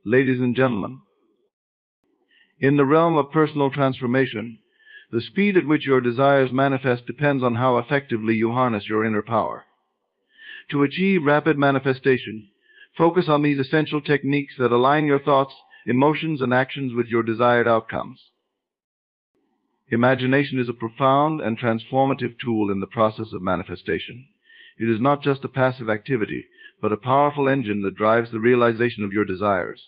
Ladies and gentlemen, in the realm of personal transformation, the speed at which your desires manifest depends on how effectively you harness your inner power. To achieve rapid manifestation, focus on these essential techniques that align your thoughts, emotions, and actions with your desired outcomes. Imagination is a profound and transformative tool in the process of manifestation. It is not just a passive activity, but a powerful engine that drives the realization of your desires.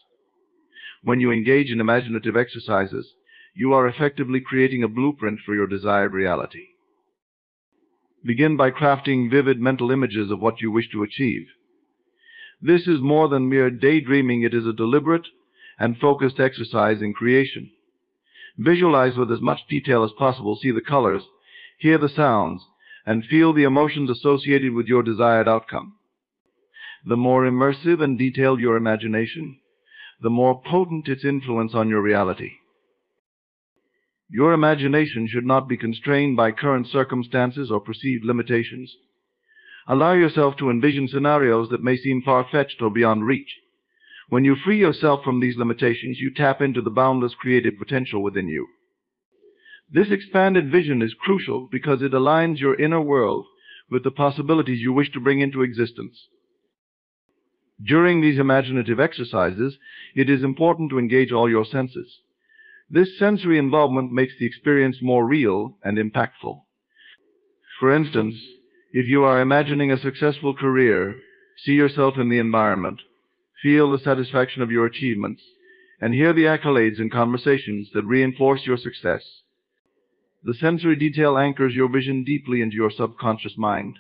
When you engage in imaginative exercises, you are effectively creating a blueprint for your desired reality. Begin by crafting vivid mental images of what you wish to achieve. This is more than mere daydreaming. It is a deliberate and focused exercise in creation. Visualize with as much detail as possible. See the colors, hear the sounds, and feel the emotions associated with your desired outcome. The more immersive and detailed your imagination, the more potent its influence on your reality. Your imagination should not be constrained by current circumstances or perceived limitations. Allow yourself to envision scenarios that may seem far-fetched or beyond reach. When you free yourself from these limitations, you tap into the boundless creative potential within you. This expanded vision is crucial because it aligns your inner world with the possibilities you wish to bring into existence. During these imaginative exercises, it is important to engage all your senses. This sensory involvement makes the experience more real and impactful. For instance, if you are imagining a successful career, see yourself in the environment, feel the satisfaction of your achievements, and hear the accolades and conversations that reinforce your success. The sensory detail anchors your vision deeply into your subconscious mind.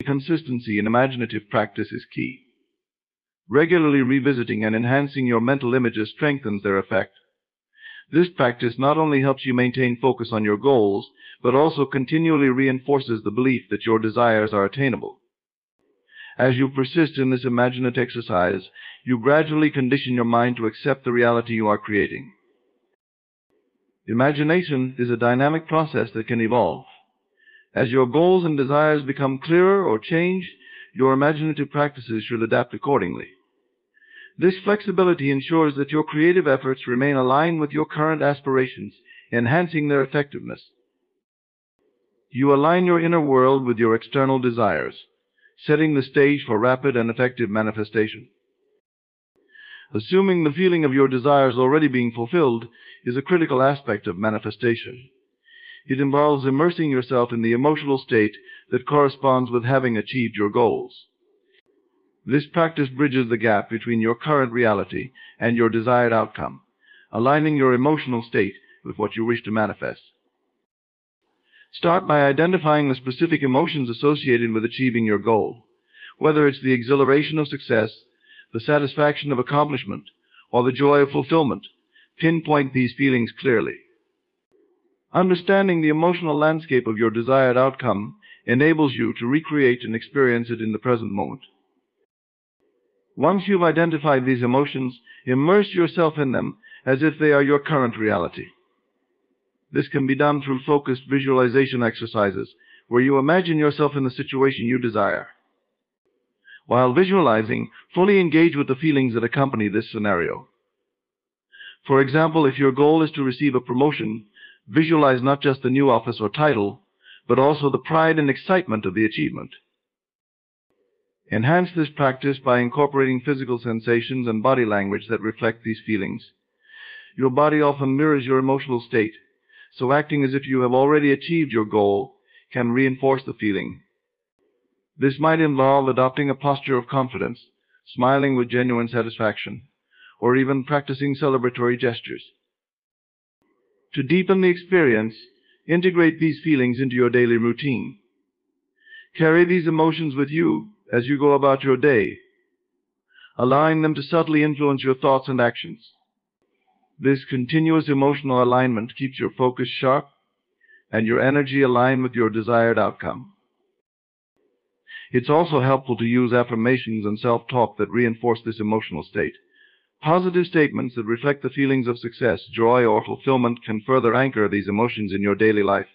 Consistency in imaginative practice is key. Regularly revisiting and enhancing your mental images strengthens their effect. This practice not only helps you maintain focus on your goals, but also continually reinforces the belief that your desires are attainable. As you persist in this imaginative exercise, you gradually condition your mind to accept the reality you are creating. Imagination is a dynamic process that can evolve. As your goals and desires become clearer or change, your imaginative practices should adapt accordingly. This flexibility ensures that your creative efforts remain aligned with your current aspirations, enhancing their effectiveness. You align your inner world with your external desires, setting the stage for rapid and effective manifestation. Assuming the feeling of your desires already being fulfilled is a critical aspect of manifestation. It involves immersing yourself in the emotional state that corresponds with having achieved your goals. This practice bridges the gap between your current reality and your desired outcome, aligning your emotional state with what you wish to manifest. Start by identifying the specific emotions associated with achieving your goal. Whether it's the exhilaration of success, the satisfaction of accomplishment, or the joy of fulfillment, pinpoint these feelings clearly. Understanding the emotional landscape of your desired outcome enables you to recreate and experience it in the present moment. Once you've identified these emotions, immerse yourself in them as if they are your current reality. This can be done through focused visualization exercises, where you imagine yourself in the situation you desire. While visualizing, fully engage with the feelings that accompany this scenario. For example, if your goal is to receive a promotion, visualize not just the new office or title, but also the pride and excitement of the achievement. Enhance this practice by incorporating physical sensations and body language that reflect these feelings. Your body often mirrors your emotional state, so acting as if you have already achieved your goal can reinforce the feeling. This might involve adopting a posture of confidence, smiling with genuine satisfaction, or even practicing celebratory gestures. To deepen the experience, integrate these feelings into your daily routine. Carry these emotions with you as you go about your day, allowing them to subtly influence your thoughts and actions. This continuous emotional alignment keeps your focus sharp and your energy aligned with your desired outcome. It's also helpful to use affirmations and self-talk that reinforce this emotional state. Positive statements that reflect the feelings of success, joy, or fulfillment can further anchor these emotions in your daily life.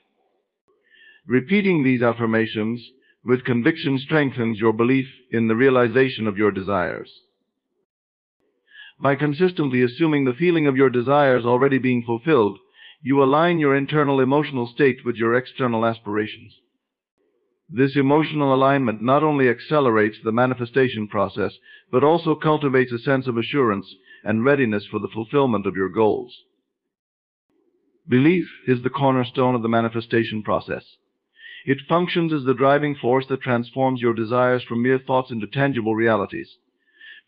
Repeating these affirmations with conviction strengthens your belief in the realization of your desires. By consistently assuming the feeling of your desires already being fulfilled, you align your internal emotional state with your external aspirations. This emotional alignment not only accelerates the manifestation process, but also cultivates a sense of assurance and readiness for the fulfillment of your goals. Belief is the cornerstone of the manifestation process. It functions as the driving force that transforms your desires from mere thoughts into tangible realities.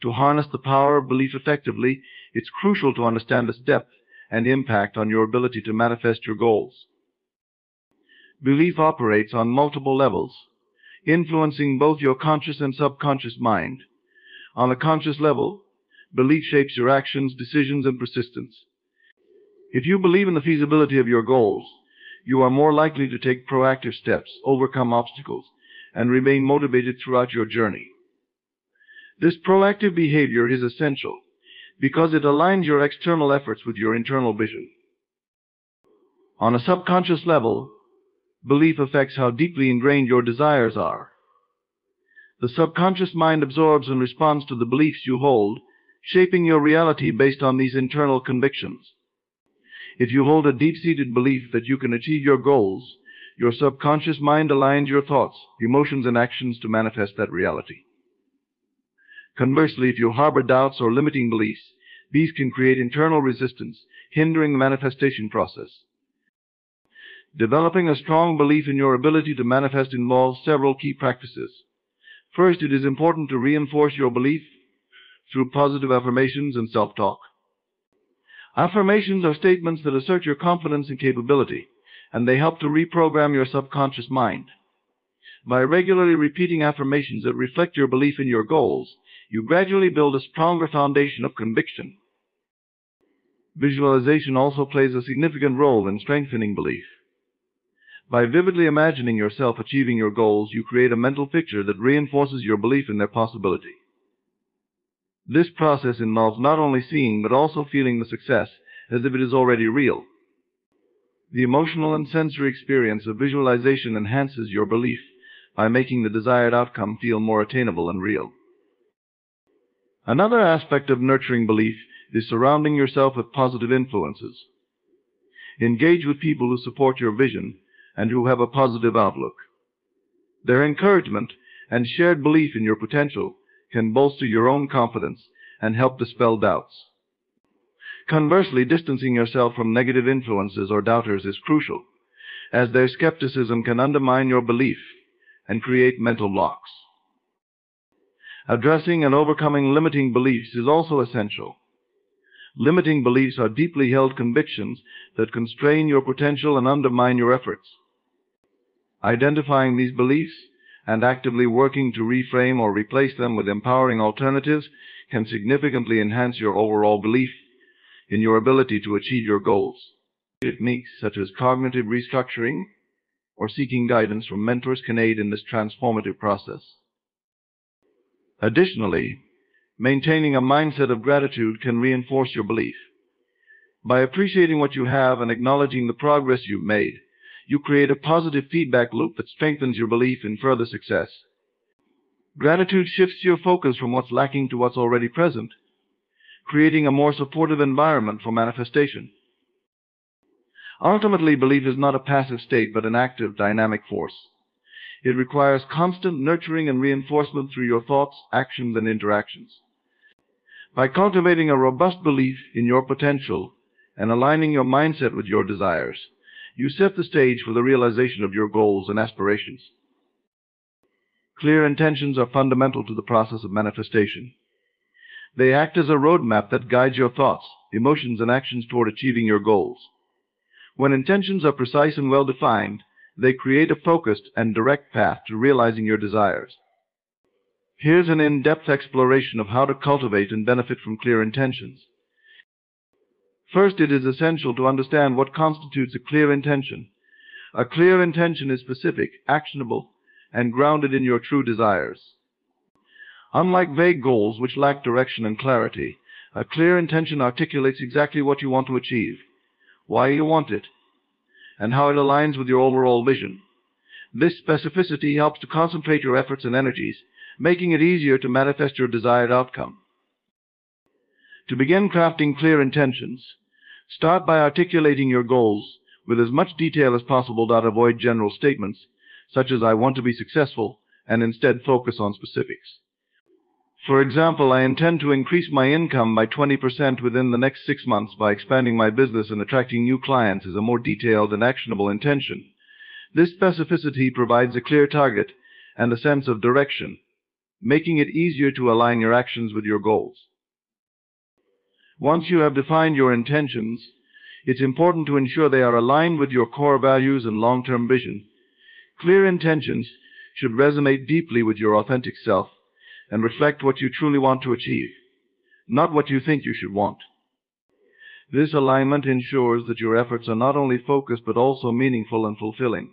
To harness the power of belief effectively, it's crucial to understand its depth and impact on your ability to manifest your goals. Belief operates on multiple levels, influencing both your conscious and subconscious mind. On a conscious level, belief shapes your actions, decisions, and persistence. If you believe in the feasibility of your goals, you are more likely to take proactive steps, overcome obstacles, and remain motivated throughout your journey. This proactive behavior is essential because it aligns your external efforts with your internal vision. On a subconscious level, belief affects how deeply ingrained your desires are. The subconscious mind absorbs and responds to the beliefs you hold, shaping your reality based on these internal convictions. If you hold a deep-seated belief that you can achieve your goals, your subconscious mind aligns your thoughts, emotions, and actions to manifest that reality. Conversely, if you harbor doubts or limiting beliefs, these can create internal resistance, hindering the manifestation process. Developing a strong belief in your ability to manifest involves several key practices. First, it is important to reinforce your belief through positive affirmations and self-talk. Affirmations are statements that assert your confidence and capability, and they help to reprogram your subconscious mind. By regularly repeating affirmations that reflect your belief in your goals, you gradually build a stronger foundation of conviction. Visualization also plays a significant role in strengthening belief. By vividly imagining yourself achieving your goals, you create a mental picture that reinforces your belief in their possibility. This process involves not only seeing but also feeling the success as if it is already real. The emotional and sensory experience of visualization enhances your belief by making the desired outcome feel more attainable and real. Another aspect of nurturing belief is surrounding yourself with positive influences. Engage with people who support your vision and who have a positive outlook. Their encouragement and shared belief in your potential can bolster your own confidence and help dispel doubts. Conversely, distancing yourself from negative influences or doubters is crucial, as their skepticism can undermine your belief and create mental blocks. Addressing and overcoming limiting beliefs is also essential. Limiting beliefs are deeply held convictions that constrain your potential and undermine your efforts. Identifying these beliefs and actively working to reframe or replace them with empowering alternatives can significantly enhance your overall belief in your ability to achieve your goals. Techniques such as cognitive restructuring or seeking guidance from mentors can aid in this transformative process. Additionally, maintaining a mindset of gratitude can reinforce your belief. By appreciating what you have and acknowledging the progress you've made, you create a positive feedback loop that strengthens your belief in further success. Gratitude shifts your focus from what's lacking to what's already present, creating a more supportive environment for manifestation. Ultimately, belief is not a passive state, but an active, dynamic force. It requires constant nurturing and reinforcement through your thoughts, actions, and interactions. By cultivating a robust belief in your potential and aligning your mindset with your desires, you set the stage for the realization of your goals and aspirations. Clear intentions are fundamental to the process of manifestation. They act as a roadmap that guides your thoughts, emotions, and actions toward achieving your goals. When intentions are precise and well-defined, they create a focused and direct path to realizing your desires. Here's an in-depth exploration of how to cultivate and benefit from clear intentions. First, it is essential to understand what constitutes a clear intention. A clear intention is specific, actionable, and grounded in your true desires. Unlike vague goals which lack direction and clarity, a clear intention articulates exactly what you want to achieve, why you want it, and how it aligns with your overall vision. This specificity helps to concentrate your efforts and energies, making it easier to manifest your desired outcome. To begin crafting clear intentions, start by articulating your goals with as much detail as possible. Avoid general statements, such as "I want to be successful," and instead focus on specifics. For example, "I intend to increase my income by 20% within the next 6 months by expanding my business and attracting new clients," is a more detailed and actionable intention. This specificity provides a clear target and a sense of direction, making it easier to align your actions with your goals. Once you have defined your intentions, it's important to ensure they are aligned with your core values and long-term vision. Clear intentions should resonate deeply with your authentic self and reflect what you truly want to achieve, not what you think you should want. This alignment ensures that your efforts are not only focused but also meaningful and fulfilling.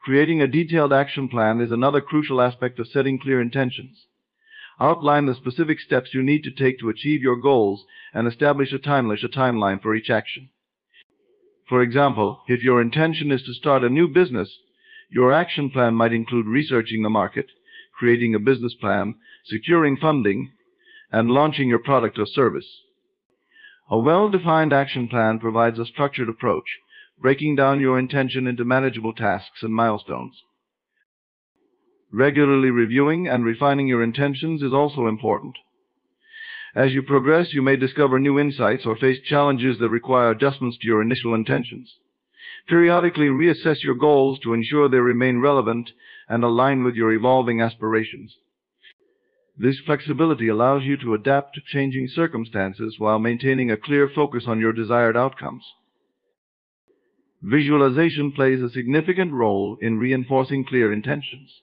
Creating a detailed action plan is another crucial aspect of setting clear intentions. Outline the specific steps you need to take to achieve your goals and establish a timeline for each action. For example, if your intention is to start a new business, your action plan might include researching the market, creating a business plan, securing funding, and launching your product or service. A well-defined action plan provides a structured approach, breaking down your intention into manageable tasks and milestones. Regularly reviewing and refining your intentions is also important. As you progress, you may discover new insights or face challenges that require adjustments to your initial intentions. Periodically reassess your goals to ensure they remain relevant and align with your evolving aspirations. This flexibility allows you to adapt to changing circumstances while maintaining a clear focus on your desired outcomes. Visualization plays a significant role in reinforcing clear intentions.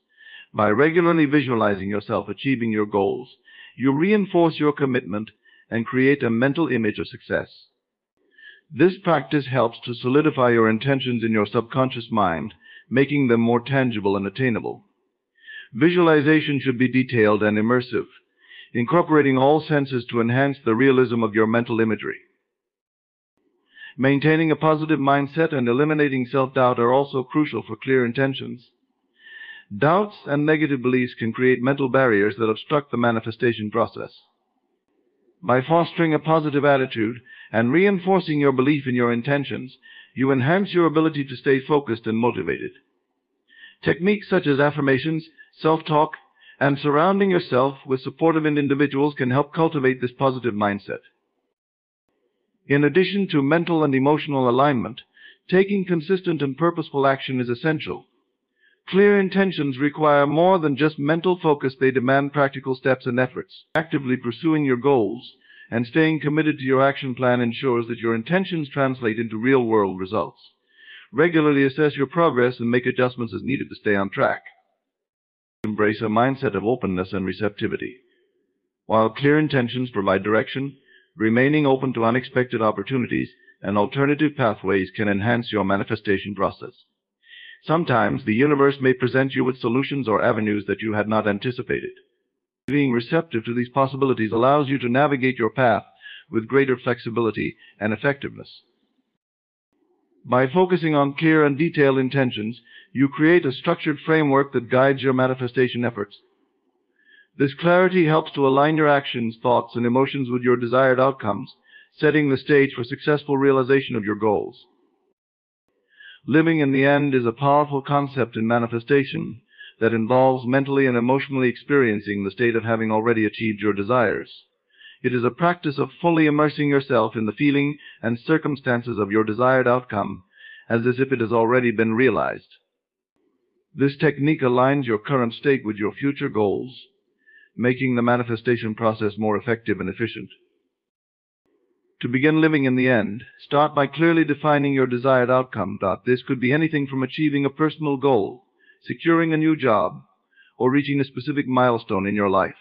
By regularly visualizing yourself achieving your goals, you reinforce your commitment and create a mental image of success. This practice helps to solidify your intentions in your subconscious mind, making them more tangible and attainable. Visualization should be detailed and immersive, incorporating all senses to enhance the realism of your mental imagery. Maintaining a positive mindset and eliminating self-doubt are also crucial for clear intentions. Doubts and negative beliefs can create mental barriers that obstruct the manifestation process. By fostering a positive attitude and reinforcing your belief in your intentions, you enhance your ability to stay focused and motivated. Techniques such as affirmations, self-talk, and surrounding yourself with supportive individuals can help cultivate this positive mindset. In addition to mental and emotional alignment, taking consistent and purposeful action is essential. Clear intentions require more than just mental focus. They demand practical steps and efforts. Actively pursuing your goals and staying committed to your action plan ensures that your intentions translate into real-world results. Regularly assess your progress and make adjustments as needed to stay on track. Embrace a mindset of openness and receptivity. While clear intentions provide direction, remaining open to unexpected opportunities and alternative pathways can enhance your manifestation process. Sometimes the universe may present you with solutions or avenues that you had not anticipated. Being receptive to these possibilities allows you to navigate your path with greater flexibility and effectiveness. By focusing on clear and detailed intentions, you create a structured framework that guides your manifestation efforts. This clarity helps to align your actions, thoughts, and emotions with your desired outcomes, setting the stage for successful realization of your goals. Living in the end is a powerful concept in manifestation that involves mentally and emotionally experiencing the state of having already achieved your desires. It is a practice of fully immersing yourself in the feeling and circumstances of your desired outcome as if it has already been realized. This technique aligns your current state with your future goals, making the manifestation process more effective and efficient. To begin living in the end, start by clearly defining your desired outcome. This could be anything from achieving a personal goal, securing a new job, or reaching a specific milestone in your life.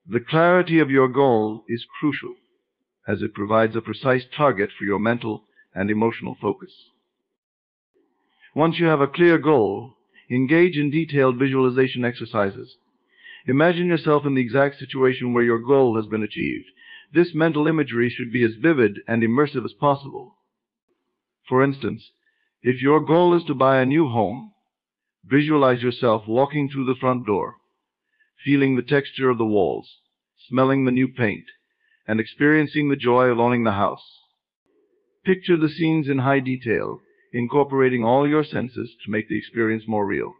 The clarity of your goal is crucial, as it provides a precise target for your mental and emotional focus. Once you have a clear goal, engage in detailed visualization exercises. Imagine yourself in the exact situation where your goal has been achieved. This mental imagery should be as vivid and immersive as possible. For instance, if your goal is to buy a new home, visualize yourself walking through the front door, feeling the texture of the walls, smelling the new paint, and experiencing the joy of owning the house. Picture the scenes in high detail, incorporating all your senses to make the experience more real.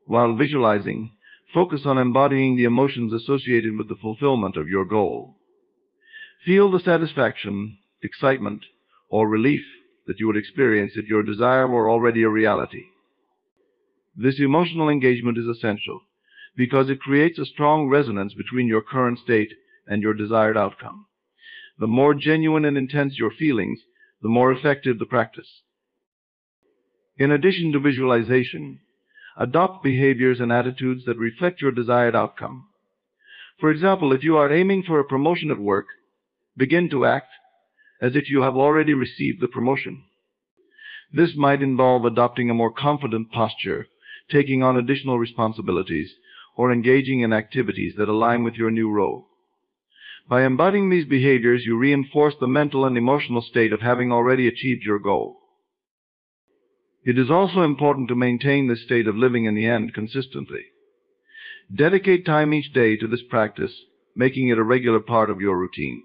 While visualizing, focus on embodying the emotions associated with the fulfillment of your goal. Feel the satisfaction, excitement, or relief that you would experience if your desire were already a reality. This emotional engagement is essential because it creates a strong resonance between your current state and your desired outcome. The more genuine and intense your feelings, the more effective the practice. In addition to visualization, adopt behaviors and attitudes that reflect your desired outcome. For example, if you are aiming for a promotion at work, begin to act as if you have already received the promotion. This might involve adopting a more confident posture, taking on additional responsibilities, or engaging in activities that align with your new role. By embodying these behaviors, you reinforce the mental and emotional state of having already achieved your goal. It is also important to maintain this state of living in the end consistently. Dedicate time each day to this practice, making it a regular part of your routine.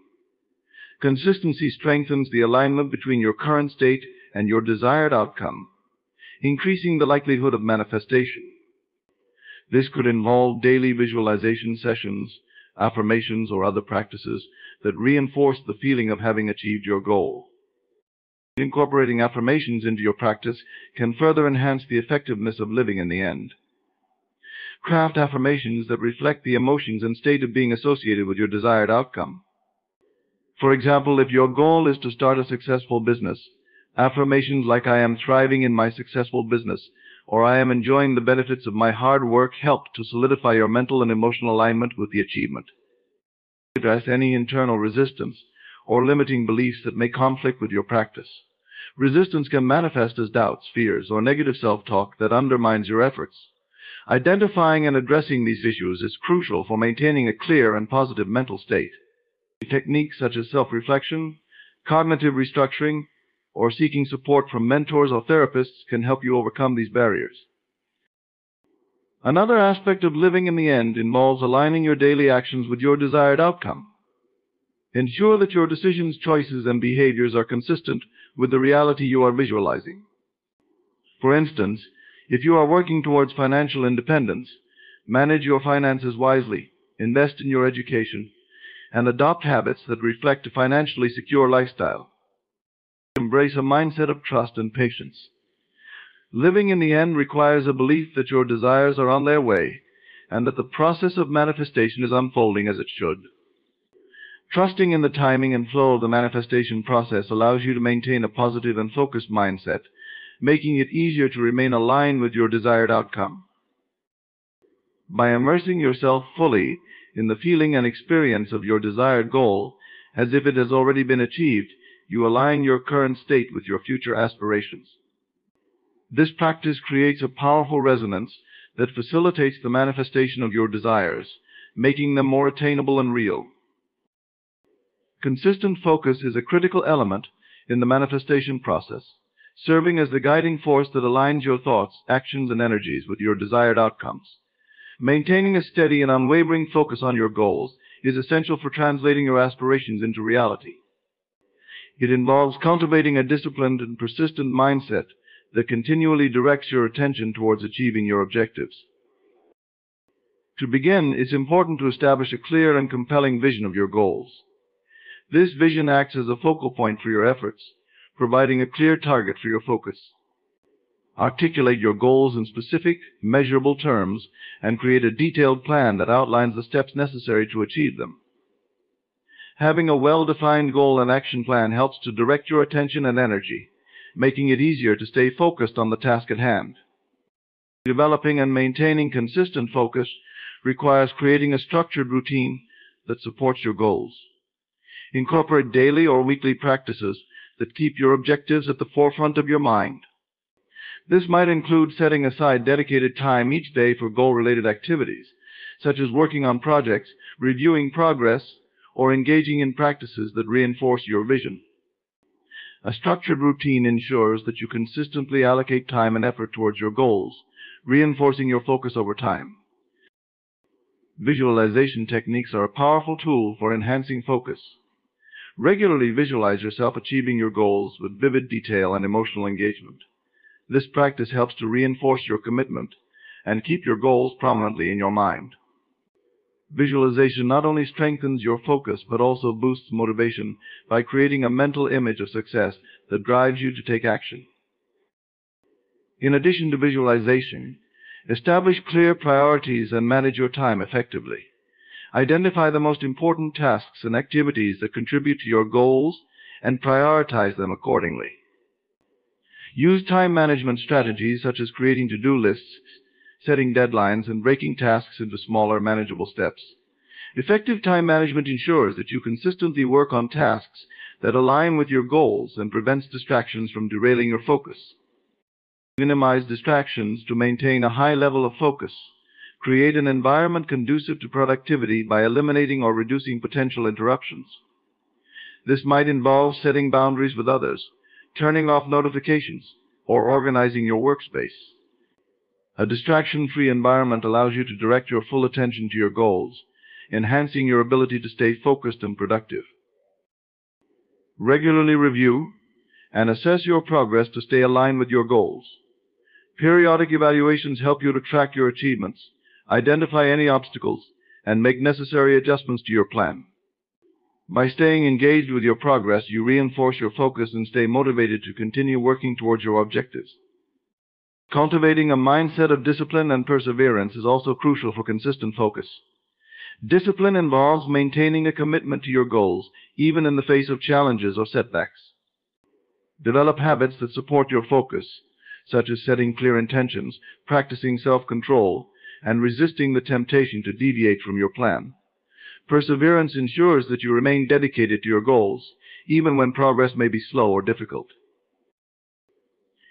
Consistency strengthens the alignment between your current state and your desired outcome, increasing the likelihood of manifestation. This could involve daily visualization sessions, affirmations, or other practices that reinforce the feeling of having achieved your goal. Incorporating affirmations into your practice can further enhance the effectiveness of living in the end. Craft affirmations that reflect the emotions and state of being associated with your desired outcome. For example, if your goal is to start a successful business, affirmations like "I am thriving in my successful business" or "I am enjoying the benefits of my hard work" help to solidify your mental and emotional alignment with the achievement. Address any internal resistance or limiting beliefs that may conflict with your practice. Resistance can manifest as doubts, fears, or negative self-talk that undermines your efforts. Identifying and addressing these issues is crucial for maintaining a clear and positive mental state. Techniques such as self-reflection, cognitive restructuring, or seeking support from mentors or therapists can help you overcome these barriers. Another aspect of living in the end involves aligning your daily actions with your desired outcome. Ensure that your decisions, choices, and behaviors are consistent with the reality you are visualizing. For instance, if you are working towards financial independence, manage your finances wisely, invest in your education, and adopt habits that reflect a financially secure lifestyle. Embrace a mindset of trust and patience. Living in the end requires a belief that your desires are on their way and that the process of manifestation is unfolding as it should. Trusting in the timing and flow of the manifestation process allows you to maintain a positive and focused mindset, making it easier to remain aligned with your desired outcome. By immersing yourself fully in the feeling and experience of your desired goal, as if it has already been achieved, you align your current state with your future aspirations. This practice creates a powerful resonance that facilitates the manifestation of your desires, making them more attainable and real. Consistent focus is a critical element in the manifestation process, serving as the guiding force that aligns your thoughts, actions, and energies with your desired outcomes. Maintaining a steady and unwavering focus on your goals is essential for translating your aspirations into reality. It involves cultivating a disciplined and persistent mindset that continually directs your attention towards achieving your objectives. To begin, it's important to establish a clear and compelling vision of your goals. This vision acts as a focal point for your efforts, providing a clear target for your focus. Articulate your goals in specific, measurable terms, and create a detailed plan that outlines the steps necessary to achieve them. Having a well-defined goal and action plan helps to direct your attention and energy, making it easier to stay focused on the task at hand. Developing and maintaining consistent focus requires creating a structured routine that supports your goals. Incorporate daily or weekly practices that keep your objectives at the forefront of your mind. This might include setting aside dedicated time each day for goal-related activities, such as working on projects, reviewing progress, or engaging in practices that reinforce your vision. A structured routine ensures that you consistently allocate time and effort towards your goals, reinforcing your focus over time. Visualization techniques are a powerful tool for enhancing focus. Regularly visualize yourself achieving your goals with vivid detail and emotional engagement. This practice helps to reinforce your commitment and keep your goals prominently in your mind. Visualization not only strengthens your focus but also boosts motivation by creating a mental image of success that drives you to take action. In addition to visualization, establish clear priorities and manage your time effectively. Identify the most important tasks and activities that contribute to your goals and prioritize them accordingly. Use time management strategies such as creating to-do lists, setting deadlines, and breaking tasks into smaller, manageable steps. Effective time management ensures that you consistently work on tasks that align with your goals and prevents distractions from derailing your focus. Minimize distractions to maintain a high level of focus. Create an environment conducive to productivity by eliminating or reducing potential interruptions. This might involve setting boundaries with others, turning off notifications, or organizing your workspace. A distraction-free environment allows you to direct your full attention to your goals, enhancing your ability to stay focused and productive. Regularly review and assess your progress to stay aligned with your goals. Periodic evaluations help you to track your achievements, identify any obstacles, and make necessary adjustments to your plan. By staying engaged with your progress, you reinforce your focus and stay motivated to continue working towards your objectives. Cultivating a mindset of discipline and perseverance is also crucial for consistent focus. Discipline involves maintaining a commitment to your goals, even in the face of challenges or setbacks. Develop habits that support your focus, such as setting clear intentions, practicing self-control, and resisting the temptation to deviate from your plan. Perseverance ensures that you remain dedicated to your goals, even when progress may be slow or difficult.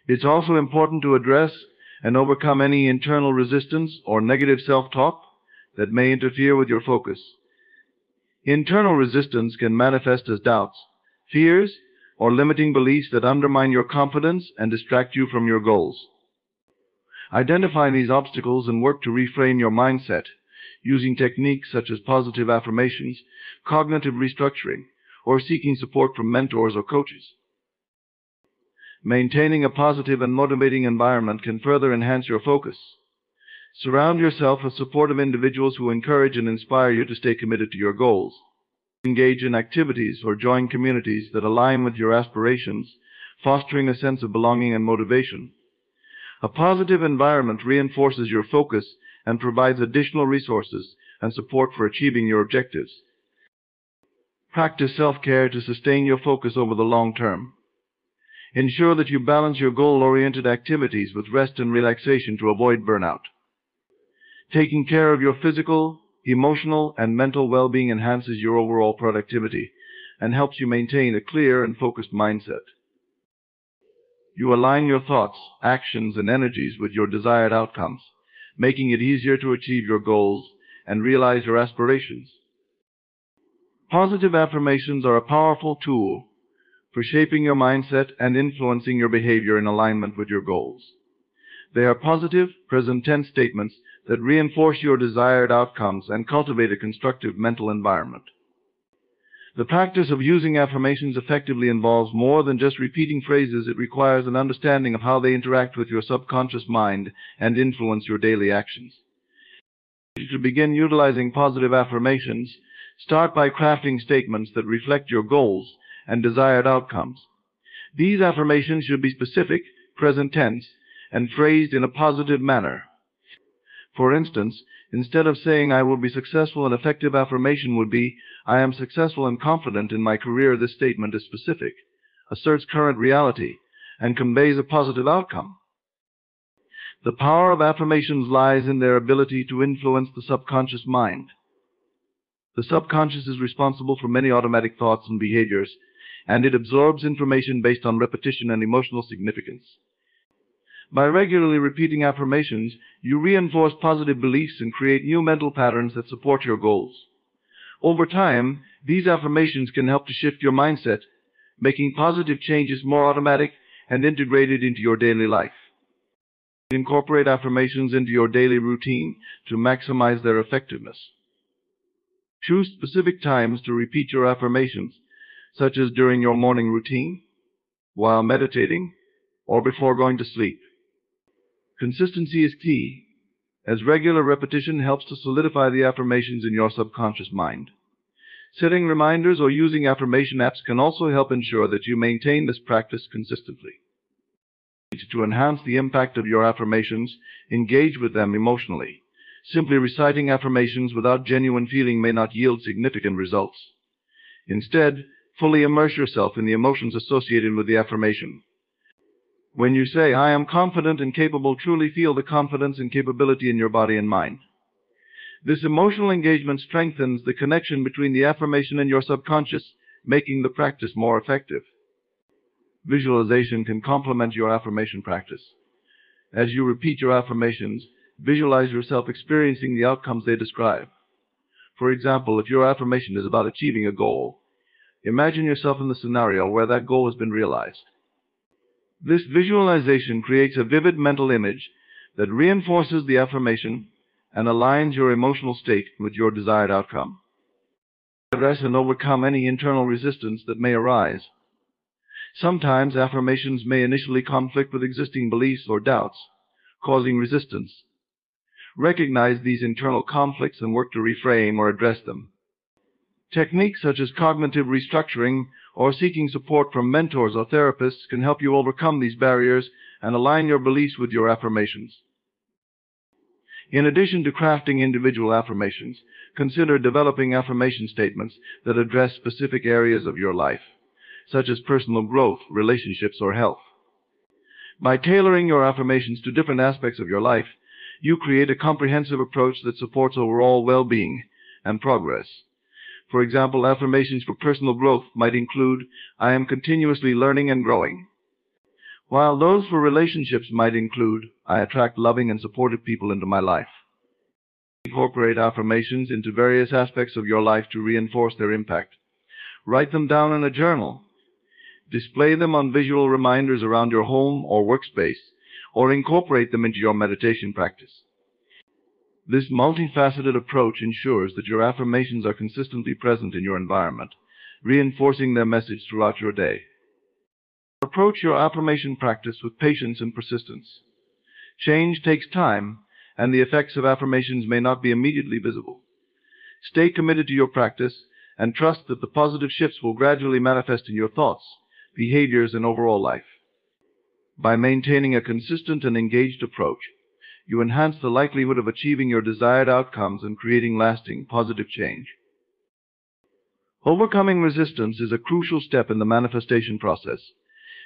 It's also important to address and overcome any internal resistance or negative self-talk that may interfere with your focus. Internal resistance can manifest as doubts, fears, or limiting beliefs that undermine your confidence and distract you from your goals. Identify these obstacles and work to reframe your mindset, using techniques such as positive affirmations, cognitive restructuring, or seeking support from mentors or coaches. Maintaining a positive and motivating environment can further enhance your focus. Surround yourself with supportive individuals who encourage and inspire you to stay committed to your goals. Engage in activities or join communities that align with your aspirations, fostering a sense of belonging and motivation. A positive environment reinforces your focus and provides additional resources and support for achieving your objectives. Practice self-care to sustain your focus over the long term. Ensure that you balance your goal-oriented activities with rest and relaxation to avoid burnout. Taking care of your physical, emotional, and mental well-being enhances your overall productivity and helps you maintain a clear and focused mindset. You align your thoughts, actions, and energies with your desired outcomes, making it easier to achieve your goals and realize your aspirations. Positive affirmations are a powerful tool for shaping your mindset and influencing your behavior in alignment with your goals. They are positive, present tense statements that reinforce your desired outcomes and cultivate a constructive mental environment. The practice of using affirmations effectively involves more than just repeating phrases. It requires an understanding of how they interact with your subconscious mind and influence your daily actions. To begin utilizing positive affirmations, start by crafting statements that reflect your goals and desired outcomes. These affirmations should be specific, present tense, and phrased in a positive manner. For instance, instead of saying, "I will be successful," an effective affirmation would be, "I am successful and confident in my career." This statement is specific, asserts current reality, and conveys a positive outcome. The power of affirmations lies in their ability to influence the subconscious mind. The subconscious is responsible for many automatic thoughts and behaviors, and it absorbs information based on repetition and emotional significance. By regularly repeating affirmations, you reinforce positive beliefs and create new mental patterns that support your goals. Over time, these affirmations can help to shift your mindset, making positive changes more automatic and integrated into your daily life. Incorporate affirmations into your daily routine to maximize their effectiveness. Choose specific times to repeat your affirmations, such as during your morning routine, while meditating, or before going to sleep. Consistency is key, as regular repetition helps to solidify the affirmations in your subconscious mind. Setting reminders or using affirmation apps can also help ensure that you maintain this practice consistently. To enhance the impact of your affirmations, engage with them emotionally. Simply reciting affirmations without genuine feeling may not yield significant results. Instead, fully immerse yourself in the emotions associated with the affirmation. When you say, "I am confident and capable," truly feel the confidence and capability in your body and mind. This emotional engagement strengthens the connection between the affirmation and your subconscious, making the practice more effective. Visualization can complement your affirmation practice. As you repeat your affirmations, visualize yourself experiencing the outcomes they describe. For example, if your affirmation is about achieving a goal, imagine yourself in the scenario where that goal has been realized. This visualization creates a vivid mental image that reinforces the affirmation and aligns your emotional state with your desired outcome. Address and overcome any internal resistance that may arise. Sometimes affirmations may initially conflict with existing beliefs or doubts, causing resistance. Recognize these internal conflicts and work to reframe or address them. Techniques such as cognitive restructuring or seeking support from mentors or therapists can help you overcome these barriers and align your beliefs with your affirmations. In addition to crafting individual affirmations, consider developing affirmation statements that address specific areas of your life, such as personal growth, relationships, or health. By tailoring your affirmations to different aspects of your life, you create a comprehensive approach that supports overall well-being and progress. For example, affirmations for personal growth might include, "I am continuously learning and growing," while those for relationships might include, "I attract loving and supportive people into my life." Incorporate affirmations into various aspects of your life to reinforce their impact. Write them down in a journal. Display them on visual reminders around your home or workspace, or incorporate them into your meditation practice. This multifaceted approach ensures that your affirmations are consistently present in your environment, reinforcing their message throughout your day. Approach your affirmation practice with patience and persistence. Change takes time, and the effects of affirmations may not be immediately visible. Stay committed to your practice and trust that the positive shifts will gradually manifest in your thoughts, behaviors, and overall life. By maintaining a consistent and engaged approach, you enhance the likelihood of achieving your desired outcomes and creating lasting, positive change. Overcoming resistance is a crucial step in the manifestation process,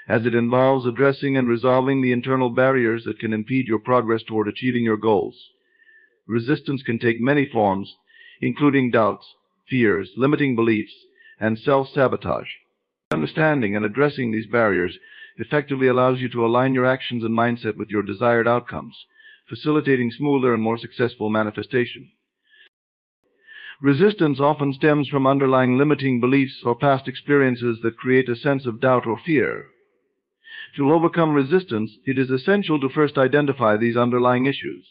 as it involves addressing and resolving the internal barriers that can impede your progress toward achieving your goals. Resistance can take many forms, including doubts, fears, limiting beliefs, and self-sabotage. Understanding and addressing these barriers effectively allows you to align your actions and mindset with your desired outcomes, facilitating smoother and more successful manifestation. Resistance often stems from underlying limiting beliefs or past experiences that create a sense of doubt or fear. To overcome resistance, it is essential to first identify these underlying issues.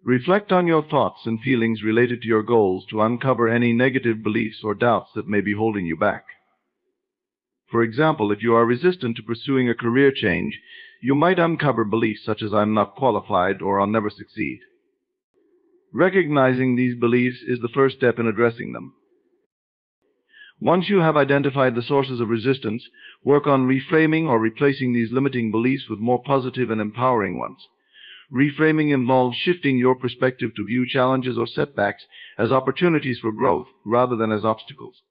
Reflect on your thoughts and feelings related to your goals to uncover any negative beliefs or doubts that may be holding you back. For example, if you are resistant to pursuing a career change, you might uncover beliefs such as "I'm not qualified" or "I'll never succeed." Recognizing these beliefs is the first step in addressing them. Once you have identified the sources of resistance, work on reframing or replacing these limiting beliefs with more positive and empowering ones. Reframing involves shifting your perspective to view challenges or setbacks as opportunities for growth rather than as obstacles.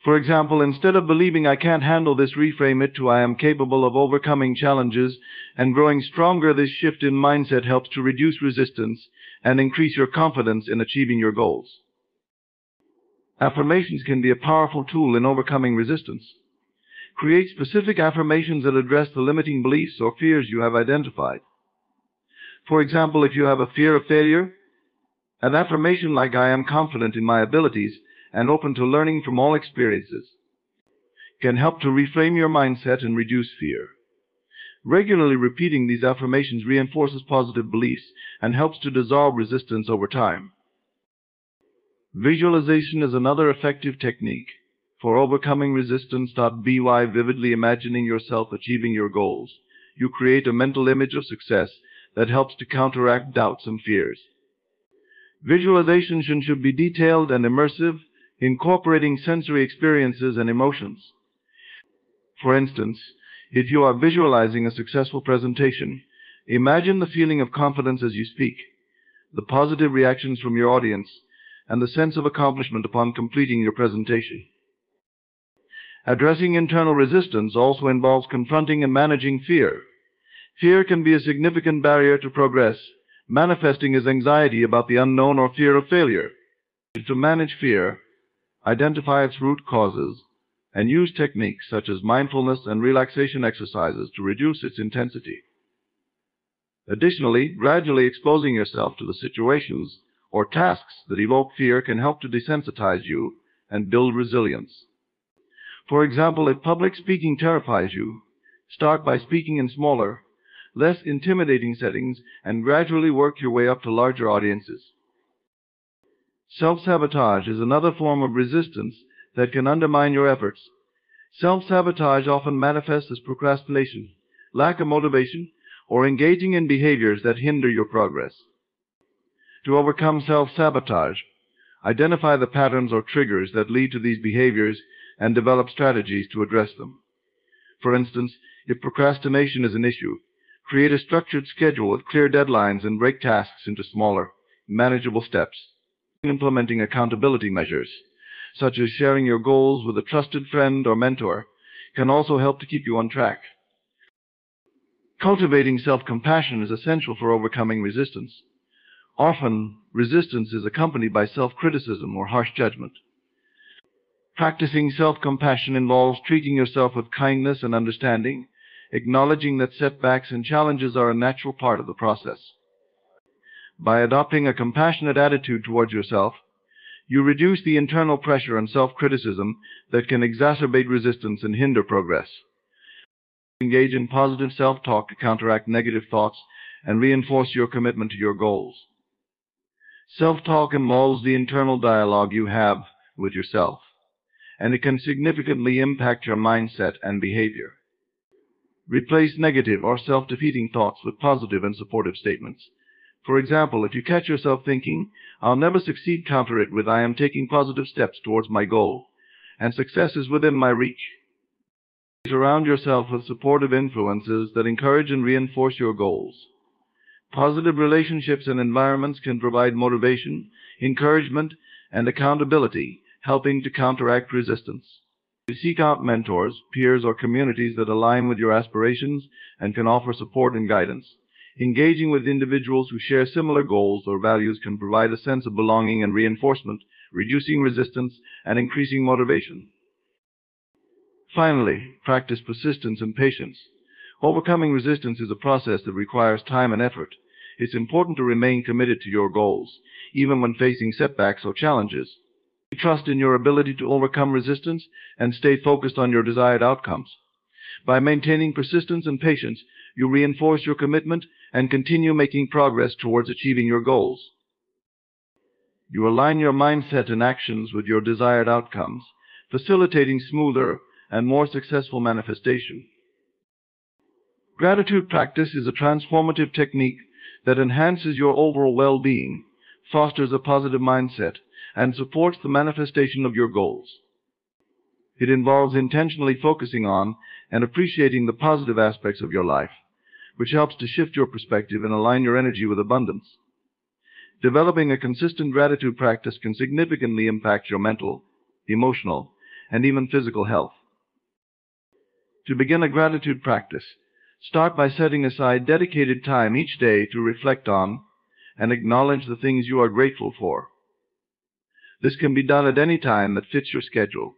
For example, instead of believing "I can't handle this," reframe it to "I am capable of overcoming challenges and growing stronger." This shift in mindset helps to reduce resistance and increase your confidence in achieving your goals. Affirmations can be a powerful tool in overcoming resistance. Create specific affirmations that address the limiting beliefs or fears you have identified. For example, if you have a fear of failure, an affirmation like "I am confident in my abilities and open to learning from all experiences" can help to reframe your mindset and reduce fear. Regularly repeating these affirmations reinforces positive beliefs and helps to dissolve resistance over time. Visualization is another effective technique for overcoming resistance. By vividly imagining yourself achieving your goals, you create a mental image of success that helps to counteract doubts and fears. Visualization should be detailed and immersive, incorporating sensory experiences and emotions. For instance, if you are visualizing a successful presentation, imagine the feeling of confidence as you speak, the positive reactions from your audience, and the sense of accomplishment upon completing your presentation. Addressing internal resistance also involves confronting and managing fear. Fear can be a significant barrier to progress, manifesting as anxiety about the unknown or fear of failure. To manage fear, identify its root causes, and use techniques such as mindfulness and relaxation exercises to reduce its intensity. Additionally, gradually exposing yourself to the situations or tasks that evoke fear can help to desensitize you and build resilience. For example, if public speaking terrifies you, start by speaking in smaller, less intimidating settings and gradually work your way up to larger audiences. Self-sabotage is another form of resistance that can undermine your efforts. Self-sabotage often manifests as procrastination, lack of motivation, or engaging in behaviors that hinder your progress. To overcome self-sabotage, identify the patterns or triggers that lead to these behaviors and develop strategies to address them. For instance, if procrastination is an issue, create a structured schedule with clear deadlines and break tasks into smaller, manageable steps. Implementing accountability measures, such as sharing your goals with a trusted friend or mentor, can also help to keep you on track. Cultivating self-compassion is essential for overcoming resistance. Often, resistance is accompanied by self-criticism or harsh judgment. Practicing self-compassion involves treating yourself with kindness and understanding, acknowledging that setbacks and challenges are a natural part of the process. By adopting a compassionate attitude towards yourself, you reduce the internal pressure and self-criticism that can exacerbate resistance and hinder progress. Engage in positive self-talk to counteract negative thoughts and reinforce your commitment to your goals. Self-talk involves the internal dialogue you have with yourself, and it can significantly impact your mindset and behavior. Replace negative or self-defeating thoughts with positive and supportive statements. For example, if you catch yourself thinking, "I'll never succeed," counter it with, "I am taking positive steps towards my goal, and success is within my reach." Surround yourself with supportive influences that encourage and reinforce your goals. Positive relationships and environments can provide motivation, encouragement, and accountability, helping to counteract resistance. Seek out mentors, peers, or communities that align with your aspirations and can offer support and guidance. Engaging with individuals who share similar goals or values can provide a sense of belonging and reinforcement, reducing resistance and increasing motivation. Finally, practice persistence and patience. Overcoming resistance is a process that requires time and effort. It's important to remain committed to your goals, even when facing setbacks or challenges. Trust in your ability to overcome resistance and stay focused on your desired outcomes. By maintaining persistence and patience, you reinforce your commitment and continue making progress towards achieving your goals. You align your mindset and actions with your desired outcomes, facilitating smoother and more successful manifestation. Gratitude practice is a transformative technique that enhances your overall well-being, fosters a positive mindset, and supports the manifestation of your goals. It involves intentionally focusing on and appreciating the positive aspects of your life, which helps to shift your perspective and align your energy with abundance. Developing a consistent gratitude practice can significantly impact your mental, emotional, and even physical health. To begin a gratitude practice, start by setting aside dedicated time each day to reflect on and acknowledge the things you are grateful for. This can be done at any time that fits your schedule,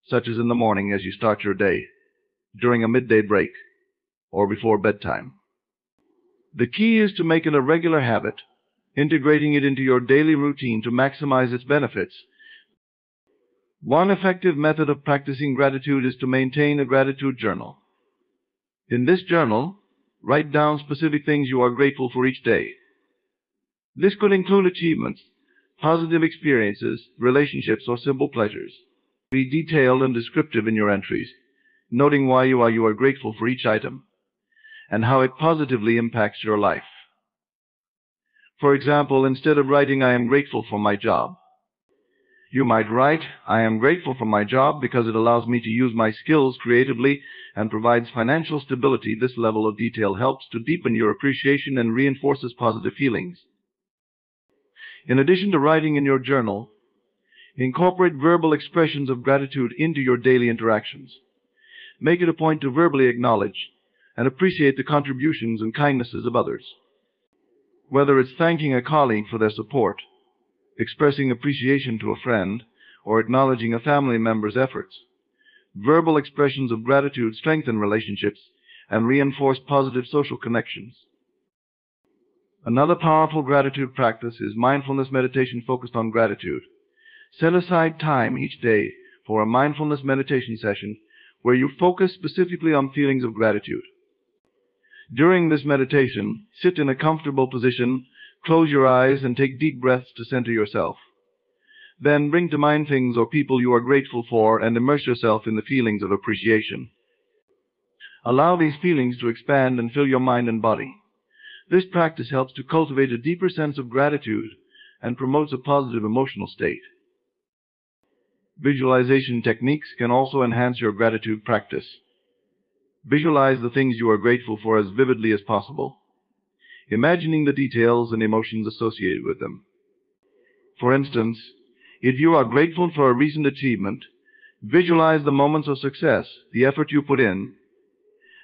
such as in the morning as you start your day, during a midday break, or before bedtime. The key is to make it a regular habit, integrating it into your daily routine to maximize its benefits. One effective method of practicing gratitude is to maintain a gratitude journal. In this journal, write down specific things you are grateful for each day. This could include achievements, positive experiences, relationships, or simple pleasures. Be detailed and descriptive in your entries, noting why you are grateful for each item and how it positively impacts your life. For example, instead of writing, "I am grateful for my job," you might write, "I am grateful for my job because it allows me to use my skills creatively and provides financial stability." This level of detail helps to deepen your appreciation and reinforces positive feelings. In addition to writing in your journal, incorporate verbal expressions of gratitude into your daily interactions. Make it a point to verbally acknowledge and appreciate the contributions and kindnesses of others. Whether it's thanking a colleague for their support, expressing appreciation to a friend, or acknowledging a family member's efforts, verbal expressions of gratitude strengthen relationships and reinforce positive social connections. Another powerful gratitude practice is mindfulness meditation focused on gratitude. Set aside time each day for a mindfulness meditation session where you focus specifically on feelings of gratitude. During this meditation, sit in a comfortable position, close your eyes, and take deep breaths to center yourself. Then bring to mind things or people you are grateful for and immerse yourself in the feelings of appreciation. Allow these feelings to expand and fill your mind and body. This practice helps to cultivate a deeper sense of gratitude and promotes a positive emotional state. Visualization techniques can also enhance your gratitude practice. Visualize the things you are grateful for as vividly as possible, imagining the details and emotions associated with them. For instance, if you are grateful for a recent achievement, visualize the moments of success, the effort you put in,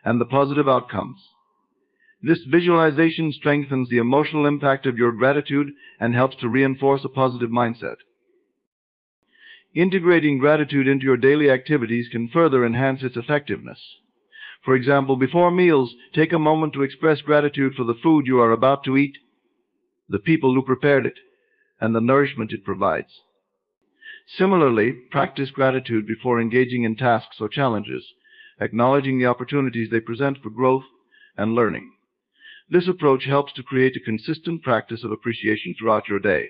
and the positive outcomes. This visualization strengthens the emotional impact of your gratitude and helps to reinforce a positive mindset. Integrating gratitude into your daily activities can further enhance its effectiveness. For example, before meals, take a moment to express gratitude for the food you are about to eat, the people who prepared it, and the nourishment it provides. Similarly, practice gratitude before engaging in tasks or challenges, acknowledging the opportunities they present for growth and learning. This approach helps to create a consistent practice of appreciation throughout your day.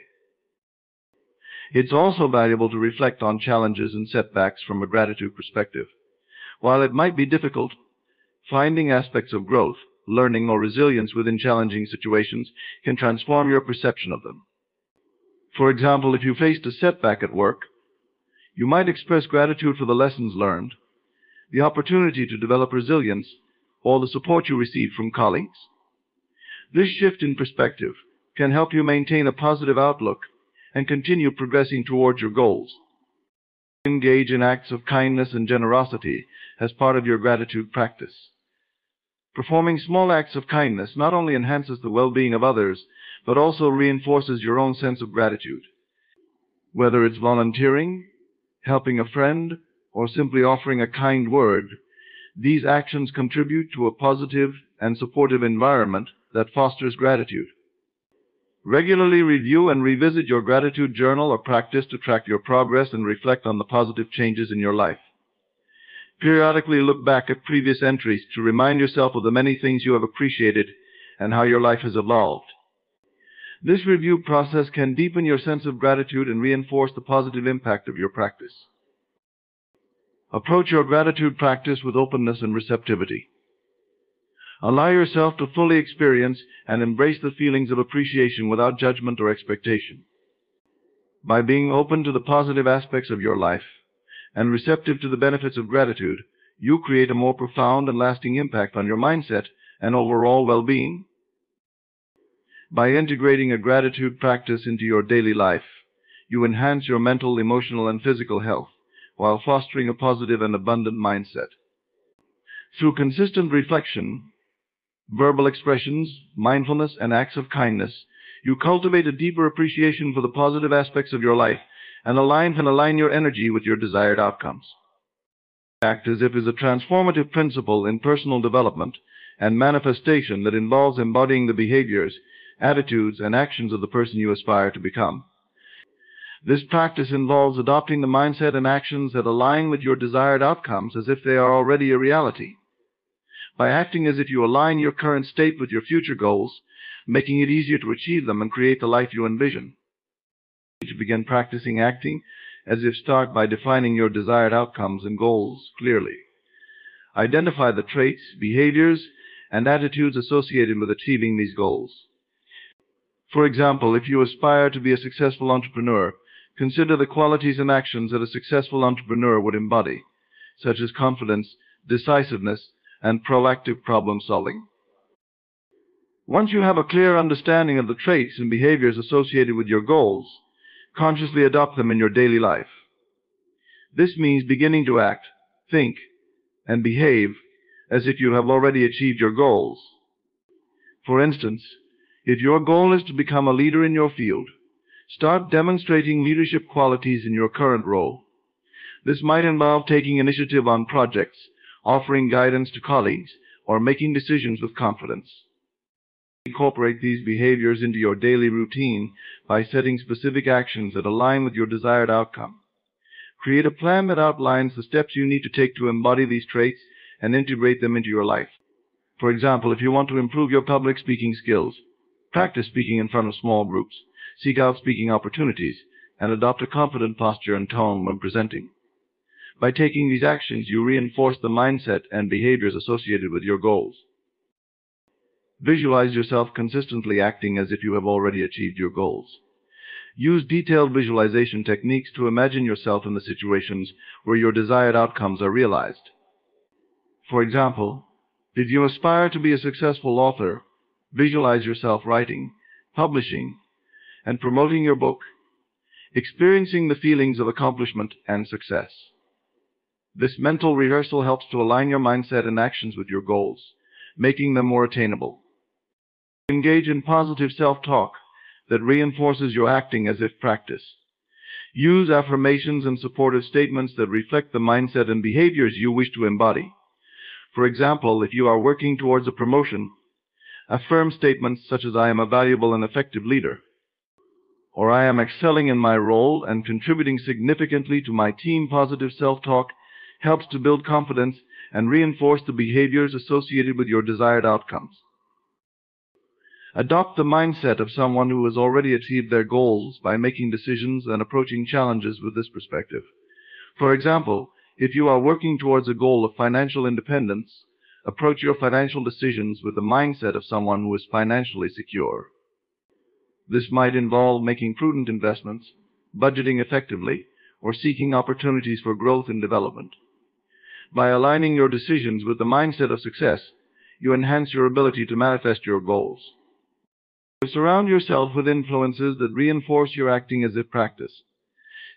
It's also valuable to reflect on challenges and setbacks from a gratitude perspective. While it might be difficult, finding aspects of growth, learning, or resilience within challenging situations can transform your perception of them. For example, if you faced a setback at work, you might express gratitude for the lessons learned, the opportunity to develop resilience, or the support you received from colleagues. This shift in perspective can help you maintain a positive outlook and continue progressing towards your goals. Engage in acts of kindness and generosity as part of your gratitude practice. Performing small acts of kindness not only enhances the well-being of others, but also reinforces your own sense of gratitude. Whether it's volunteering, helping a friend, or simply offering a kind word, these actions contribute to a positive and supportive environment that fosters gratitude. Regularly review and revisit your gratitude journal or practice to track your progress and reflect on the positive changes in your life. Periodically look back at previous entries to remind yourself of the many things you have appreciated and how your life has evolved. This review process can deepen your sense of gratitude and reinforce the positive impact of your practice. Approach your gratitude practice with openness and receptivity. Allow yourself to fully experience and embrace the feelings of appreciation without judgment or expectation. By being open to the positive aspects of your life and receptive to the benefits of gratitude, you create a more profound and lasting impact on your mindset and overall well-being. By integrating a gratitude practice into your daily life, you enhance your mental, emotional, and physical health while fostering a positive and abundant mindset. Through consistent reflection, verbal expressions, mindfulness, and acts of kindness, you cultivate a deeper appreciation for the positive aspects of your life and align your energy with your desired outcomes. Act as if is a transformative principle in personal development and manifestation that involves embodying the behaviors, attitudes, and actions of the person you aspire to become. This practice involves adopting the mindset and actions that align with your desired outcomes as if they are already a reality. By acting as if you align your current state with your future goals, making it easier to achieve them and create the life you envision. To begin practicing acting as if, start by defining your desired outcomes and goals clearly. Identify the traits, behaviors, and attitudes associated with achieving these goals. For example, if you aspire to be a successful entrepreneur, consider the qualities and actions that a successful entrepreneur would embody, such as confidence, decisiveness, and proactive problem solving. Once you have a clear understanding of the traits and behaviors associated with your goals, consciously adopt them in your daily life. This means beginning to act, think, and behave as if you have already achieved your goals. For instance, if your goal is to become a leader in your field, start demonstrating leadership qualities in your current role. This might involve taking initiative on projects, offering guidance to colleagues, or making decisions with confidence. Incorporate these behaviors into your daily routine by setting specific actions that align with your desired outcome. Create a plan that outlines the steps you need to take to embody these traits and integrate them into your life. For example, if you want to improve your public speaking skills, practice speaking in front of small groups, seek out speaking opportunities, and adopt a confident posture and tone when presenting. By taking these actions, you reinforce the mindset and behaviors associated with your goals. Visualize yourself consistently acting as if you have already achieved your goals. Use detailed visualization techniques to imagine yourself in the situations where your desired outcomes are realized. For example, if you aspire to be a successful author, visualize yourself writing, publishing, and promoting your book, experiencing the feelings of accomplishment and success. This mental rehearsal helps to align your mindset and actions with your goals, making them more attainable. Engage in positive self-talk that reinforces your acting as if practice. Use affirmations and supportive statements that reflect the mindset and behaviors you wish to embody. For example, if you are working towards a promotion, affirm statements such as "I am a valuable and effective leader," or "I am excelling in my role and contributing significantly to my team." Positive self-talk helps to build confidence and reinforce the behaviors associated with your desired outcomes. Adopt the mindset of someone who has already achieved their goals by making decisions and approaching challenges with this perspective. For example, if you are working towards a goal of financial independence, approach your financial decisions with the mindset of someone who is financially secure. This might involve making prudent investments, budgeting effectively, or seeking opportunities for growth and development. By aligning your decisions with the mindset of success, you enhance your ability to manifest your goals. Surround yourself with influences that reinforce your acting as if practice.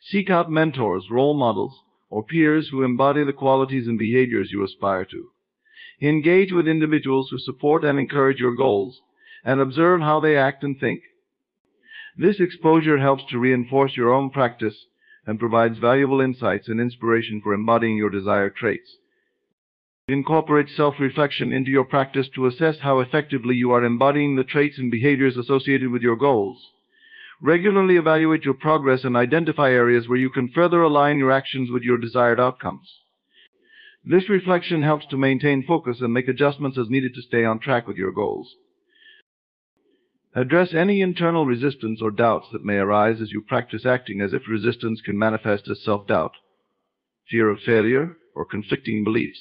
Seek out mentors, role models, or peers who embody the qualities and behaviors you aspire to. Engage with individuals who support and encourage your goals, and observe how they act and think. This exposure helps to reinforce your own practice and provides valuable insights and inspiration for embodying your desired traits. Incorporate self-reflection into your practice to assess how effectively you are embodying the traits and behaviors associated with your goals. Regularly evaluate your progress and identify areas where you can further align your actions with your desired outcomes. This reflection helps to maintain focus and make adjustments as needed to stay on track with your goals. Address any internal resistance or doubts that may arise as you practice acting, as if resistance can manifest as self-doubt, fear of failure, or conflicting beliefs.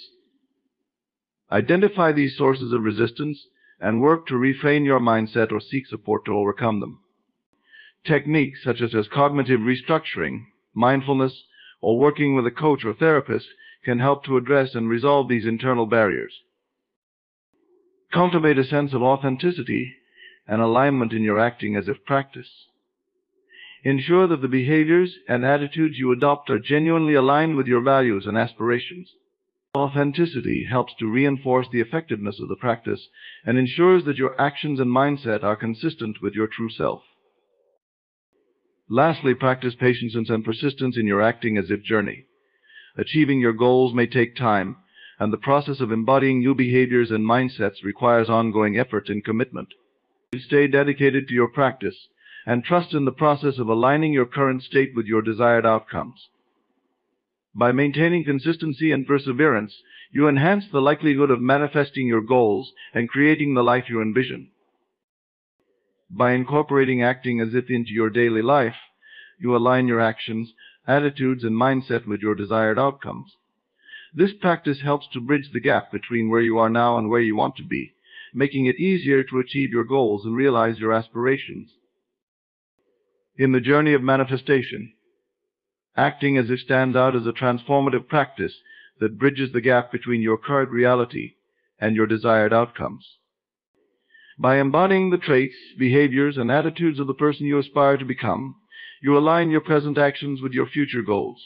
Identify these sources of resistance and work to reframe your mindset or seek support to overcome them. Techniques such as cognitive restructuring, mindfulness, or working with a coach or therapist can help to address and resolve these internal barriers. Cultivate a sense of authenticity and alignment in your acting as if practice. Ensure that the behaviors and attitudes you adopt are genuinely aligned with your values and aspirations. Authenticity helps to reinforce the effectiveness of the practice and ensures that your actions and mindset are consistent with your true self. Lastly, practice patience and persistence in your acting as if journey. Achieving your goals may take time, and the process of embodying new behaviors and mindsets requires ongoing effort and commitment. Stay dedicated to your practice and trust in the process of aligning your current state with your desired outcomes. By maintaining consistency and perseverance, you enhance the likelihood of manifesting your goals and creating the life you envision. By incorporating acting as if into your daily life, you align your actions, attitudes, and mindset with your desired outcomes. This practice helps to bridge the gap between where you are now and where you want to be, making it easier to achieve your goals and realize your aspirations. In the journey of manifestation, acting as if stands out as a transformative practice that bridges the gap between your current reality and your desired outcomes. By embodying the traits, behaviors, and attitudes of the person you aspire to become, you align your present actions with your future goals.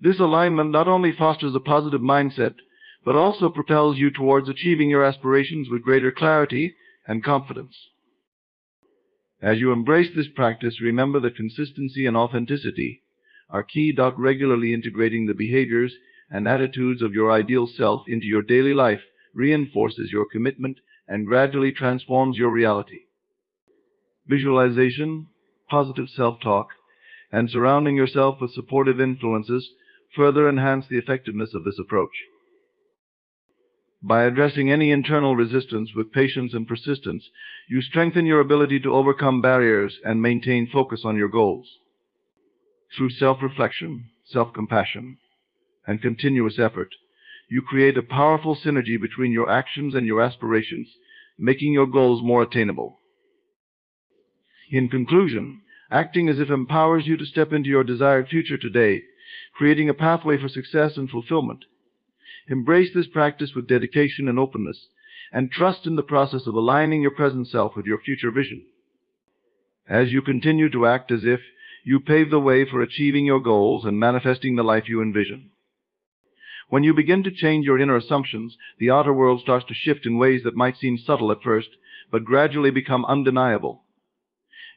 This alignment not only fosters a positive mindset, but also propels you towards achieving your aspirations with greater clarity and confidence. As you embrace this practice, remember that consistency and authenticity are key. Regularly integrating the behaviors and attitudes of your ideal self into your daily life reinforces your commitment and gradually transforms your reality. Visualization, positive self-talk, and surrounding yourself with supportive influences further enhance the effectiveness of this approach. By addressing any internal resistance with patience and persistence, you strengthen your ability to overcome barriers and maintain focus on your goals. Through self-reflection, self-compassion, and continuous effort, you create a powerful synergy between your actions and your aspirations, making your goals more attainable. In conclusion, acting as if empowers you to step into your desired future today, creating a pathway for success and fulfillment. Embrace this practice with dedication and openness, and trust in the process of aligning your present self with your future vision. As you continue to act as if, you pave the way for achieving your goals and manifesting the life you envision. When you begin to change your inner assumptions, the outer world starts to shift in ways that might seem subtle at first, but gradually become undeniable.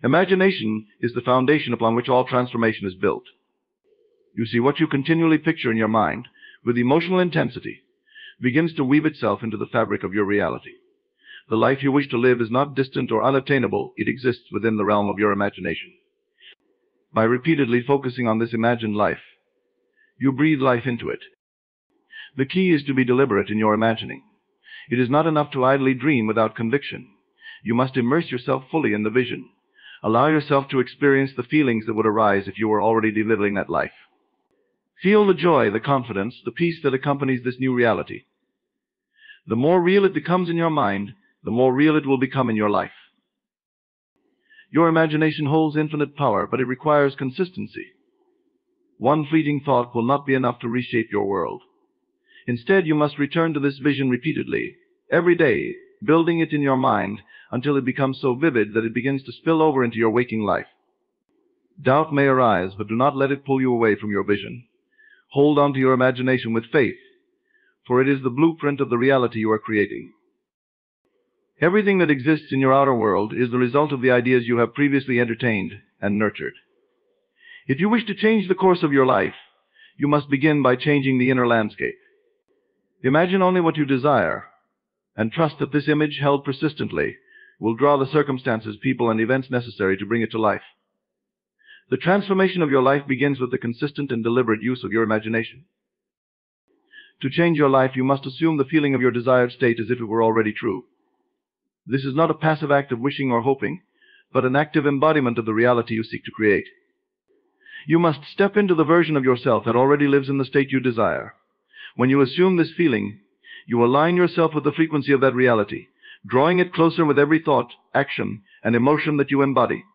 Imagination is the foundation upon which all transformation is built. You see, what you continually picture in your mind, with emotional intensity, begins to weave itself into the fabric of your reality. The life you wish to live is not distant or unattainable, it exists within the realm of your imagination. By repeatedly focusing on this imagined life, you breathe life into it. The key is to be deliberate in your imagining. It is not enough to idly dream without conviction. You must immerse yourself fully in the vision. Allow yourself to experience the feelings that would arise if you were already living that life. Feel the joy, the confidence, the peace that accompanies this new reality. The more real it becomes in your mind, the more real it will become in your life. Your imagination holds infinite power, but it requires consistency. One fleeting thought will not be enough to reshape your world. Instead, you must return to this vision repeatedly, every day, building it in your mind until it becomes so vivid that it begins to spill over into your waking life. Doubt may arise, but do not let it pull you away from your vision. Hold on to your imagination with faith, for it is the blueprint of the reality you are creating. Everything that exists in your outer world is the result of the ideas you have previously entertained and nurtured. If you wish to change the course of your life, you must begin by changing the inner landscape. Imagine only what you desire, and trust that this image, held persistently, will draw the circumstances, people, and events necessary to bring it to life. The transformation of your life begins with the consistent and deliberate use of your imagination. To change your life, you must assume the feeling of your desired state as if it were already true. This is not a passive act of wishing or hoping, but an active embodiment of the reality you seek to create. You must step into the version of yourself that already lives in the state you desire. When you assume this feeling, you align yourself with the frequency of that reality, drawing it closer with every thought, action, and emotion that you embody.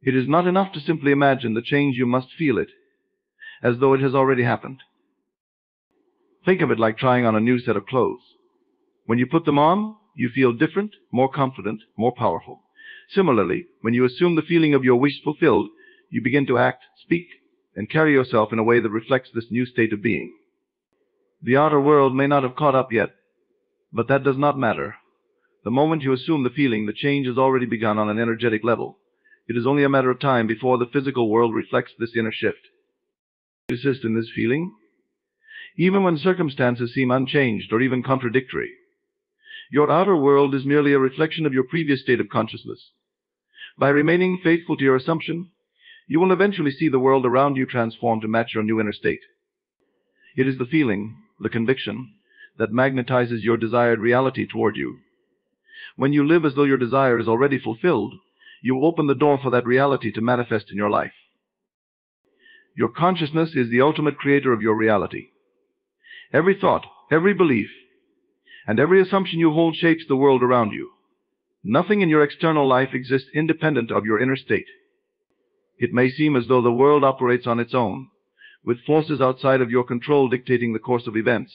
It is not enough to simply imagine the change. You must feel it, as though it has already happened. Think of it like trying on a new set of clothes. When you put them on, you feel different, more confident, more powerful. Similarly, when you assume the feeling of your wish fulfilled, you begin to act, speak, and carry yourself in a way that reflects this new state of being. The outer world may not have caught up yet, but that does not matter. The moment you assume the feeling, the change has already begun on an energetic level. It is only a matter of time before the physical world reflects this inner shift. Persist in this feeling, even when circumstances seem unchanged or even contradictory. Your outer world is merely a reflection of your previous state of consciousness. By remaining faithful to your assumption, you will eventually see the world around you transform to match your new inner state. It is the feeling, the conviction, that magnetizes your desired reality toward you. When you live as though your desire is already fulfilled, you will open the door for that reality to manifest in your life. Your consciousness is the ultimate creator of your reality. Every thought, every belief, and every assumption you hold shapes the world around you. Nothing in your external life exists independent of your inner state. It may seem as though the world operates on its own, with forces outside of your control dictating the course of events,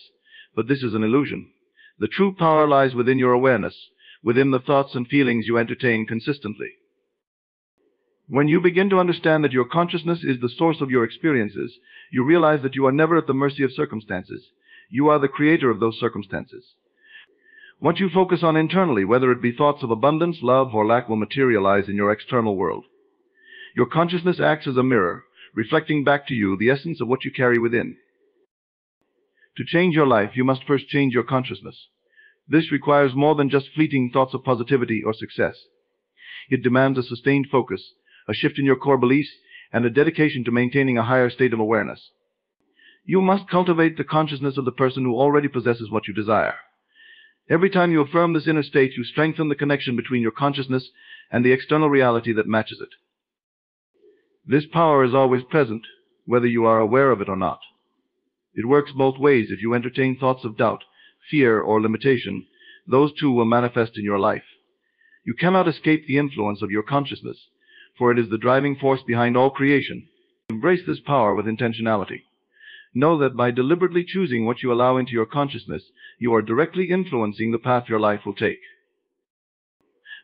but this is an illusion. The true power lies within your awareness, within the thoughts and feelings you entertain consistently. When you begin to understand that your consciousness is the source of your experiences, you realize that you are never at the mercy of circumstances. You are the creator of those circumstances. What you focus on internally, whether it be thoughts of abundance, love, or lack, will materialize in your external world. Your consciousness acts as a mirror, reflecting back to you the essence of what you carry within. To change your life, you must first change your consciousness. This requires more than just fleeting thoughts of positivity or success. It demands a sustained focus, a shift in your core beliefs, and a dedication to maintaining a higher state of awareness. You must cultivate the consciousness of the person who already possesses what you desire. Every time you affirm this inner state, you strengthen the connection between your consciousness and the external reality that matches it. This power is always present, whether you are aware of it or not. It works both ways. If you entertain thoughts of doubt, fear, or limitation, those too will manifest in your life. You cannot escape the influence of your consciousness, for it is the driving force behind all creation. Embrace this power with intentionality. Know that by deliberately choosing what you allow into your consciousness, you are directly influencing the path your life will take.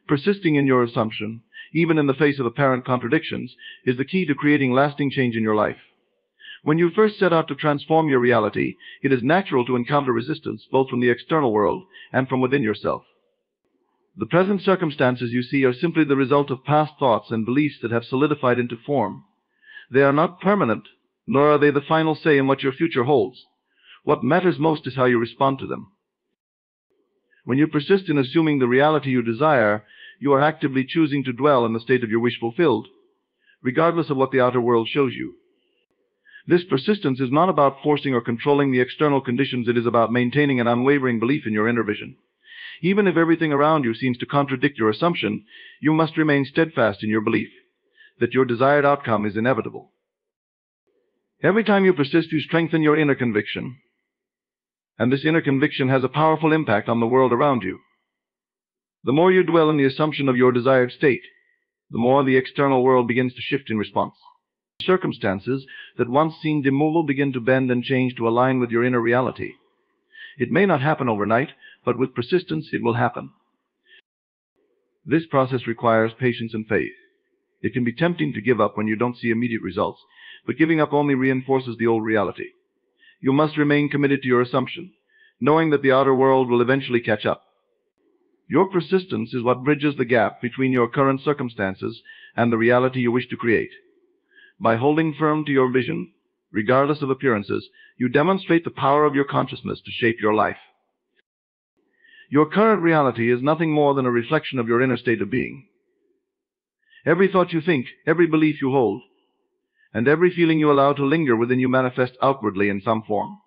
Persisting in your assumption, even in the face of apparent contradictions, is the key to creating lasting change in your life. When you first set out to transform your reality, it is natural to encounter resistance both from the external world and from within yourself. The present circumstances you see are simply the result of past thoughts and beliefs that have solidified into form. They are not permanent, nor are they the final say in what your future holds. What matters most is how you respond to them. When you persist in assuming the reality you desire, you are actively choosing to dwell in the state of your wish fulfilled, regardless of what the outer world shows you. This persistence is not about forcing or controlling the external conditions. It is about maintaining an unwavering belief in your inner vision. Even if everything around you seems to contradict your assumption, you must remain steadfast in your belief that your desired outcome is inevitable. Every time you persist, you strengthen your inner conviction, and this inner conviction has a powerful impact on the world around you. The more you dwell in the assumption of your desired state, the more the external world begins to shift in response. Circumstances that once seemed immovable begin to bend and change to align with your inner reality. It may not happen overnight, but with persistence it will happen. This process requires patience and faith. It can be tempting to give up when you don't see immediate results, but giving up only reinforces the old reality. You must remain committed to your assumption, knowing that the outer world will eventually catch up. Your persistence is what bridges the gap between your current circumstances and the reality you wish to create. By holding firm to your vision, regardless of appearances, you demonstrate the power of your consciousness to shape your life. Your current reality is nothing more than a reflection of your inner state of being. Every thought you think, every belief you hold, and every feeling you allow to linger within you manifest outwardly in some form.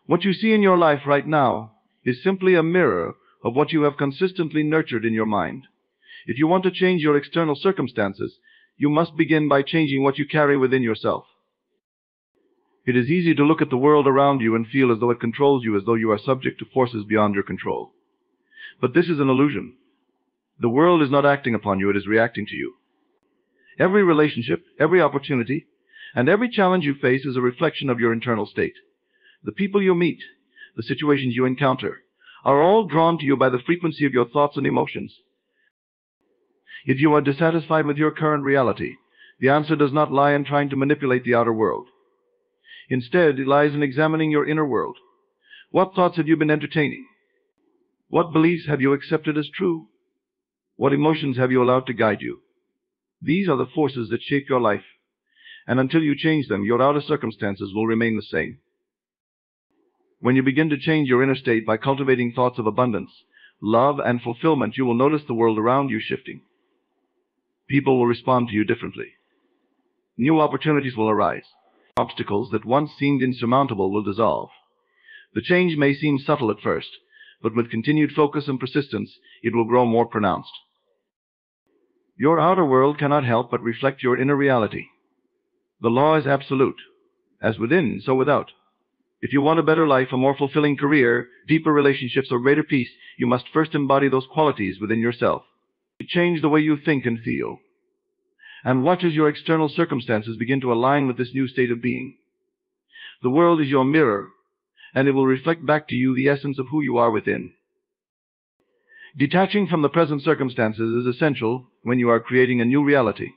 What you see in your life right now is simply a mirror of what you have consistently nurtured in your mind. If you want to change your external circumstances, you must begin by changing what you carry within yourself. It is easy to look at the world around you and feel as though it controls you, as though you are subject to forces beyond your control. But this is an illusion. The world is not acting upon you, it is reacting to you. Every relationship, every opportunity, and every challenge you face is a reflection of your internal state. The people you meet, the situations you encounter, are all drawn to you by the frequency of your thoughts and emotions. If you are dissatisfied with your current reality, the answer does not lie in trying to manipulate the outer world. Instead, it lies in examining your inner world. What thoughts have you been entertaining? What beliefs have you accepted as true? What emotions have you allowed to guide you? These are the forces that shape your life, and until you change them, your outer circumstances will remain the same. When you begin to change your inner state by cultivating thoughts of abundance, love, and fulfillment, you will notice the world around you shifting. People will respond to you differently. New opportunities will arise. Obstacles that once seemed insurmountable will dissolve. The change may seem subtle at first, but with continued focus and persistence, it will grow more pronounced. Your outer world cannot help but reflect your inner reality. The law is absolute. As within, so without. If you want a better life, a more fulfilling career, deeper relationships, or greater peace, you must first embody those qualities within yourself. Change the way you think and feel. And watch as your external circumstances begin to align with this new state of being. The world is your mirror, and it will reflect back to you the essence of who you are within. Detaching from the present circumstances is essential when you are creating a new reality.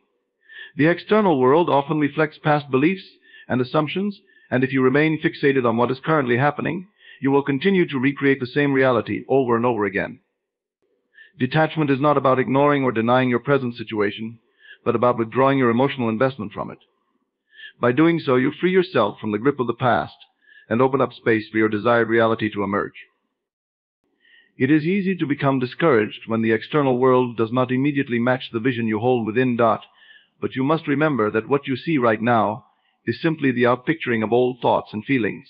The external world often reflects past beliefs and assumptions, and if you remain fixated on what is currently happening, you will continue to recreate the same reality over and over again. Detachment is not about ignoring or denying your present situation, but about withdrawing your emotional investment from it. By doing so, you free yourself from the grip of the past and open up space for your desired reality to emerge. It is easy to become discouraged when the external world does not immediately match the vision you hold within. But you must remember that what you see right now is simply the outpicturing of old thoughts and feelings.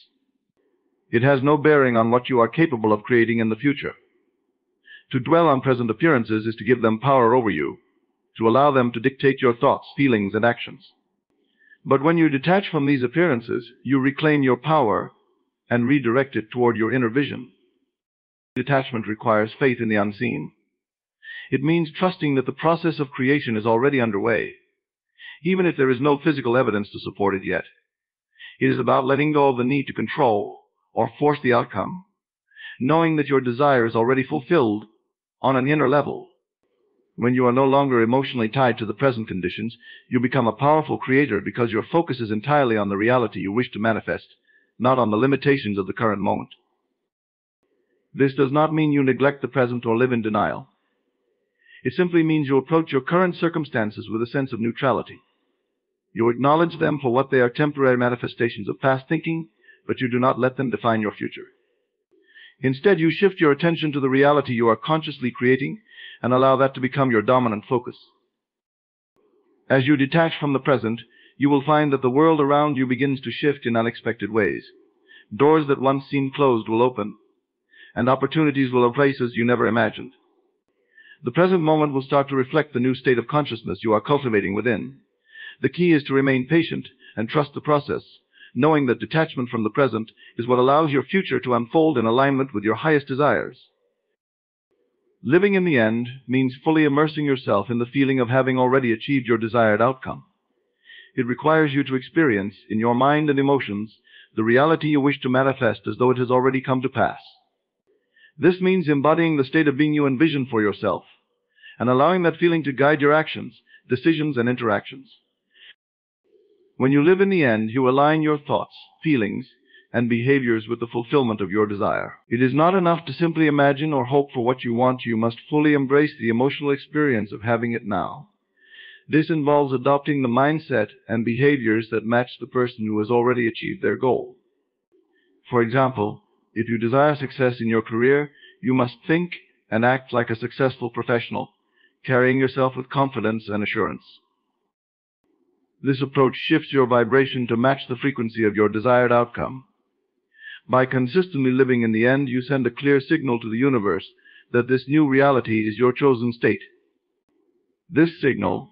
It has no bearing on what you are capable of creating in the future. To dwell on present appearances is to give them power over you, to allow them to dictate your thoughts, feelings, and actions. But when you detach from these appearances, you reclaim your power and redirect it toward your inner vision. Detachment requires faith in the unseen. It means trusting that the process of creation is already underway, even if there is no physical evidence to support it yet. It is about letting go of the need to control or force the outcome, knowing that your desire is already fulfilled on an inner level. When you are no longer emotionally tied to the present conditions, you become a powerful creator because your focus is entirely on the reality you wish to manifest, not on the limitations of the current moment. This does not mean you neglect the present or live in denial. It simply means you approach your current circumstances with a sense of neutrality. You acknowledge them for what they are, temporary manifestations of past thinking, but you do not let them define your future. Instead, you shift your attention to the reality you are consciously creating and allow that to become your dominant focus. As you detach from the present, you will find that the world around you begins to shift in unexpected ways. Doors that once seemed closed will open, and opportunities will have places you never imagined. The present moment will start to reflect the new state of consciousness you are cultivating within. The key is to remain patient and trust the process, knowing that detachment from the present is what allows your future to unfold in alignment with your highest desires. Living in the end means fully immersing yourself in the feeling of having already achieved your desired outcome. It requires you to experience, in your mind and emotions, the reality you wish to manifest as though it has already come to pass. This means embodying the state of being you envision for yourself, and allowing that feeling to guide your actions, decisions, and interactions. When you live in the end, you align your thoughts, feelings, and behaviors with the fulfillment of your desire. It is not enough to simply imagine or hope for what you want. You must fully embrace the emotional experience of having it now. This involves adopting the mindset and behaviors that match the person who has already achieved their goal. For example, if you desire success in your career, you must think and act like a successful professional, carrying yourself with confidence and assurance. This approach shifts your vibration to match the frequency of your desired outcome. By consistently living in the end, you send a clear signal to the universe that this new reality is your chosen state. This signal,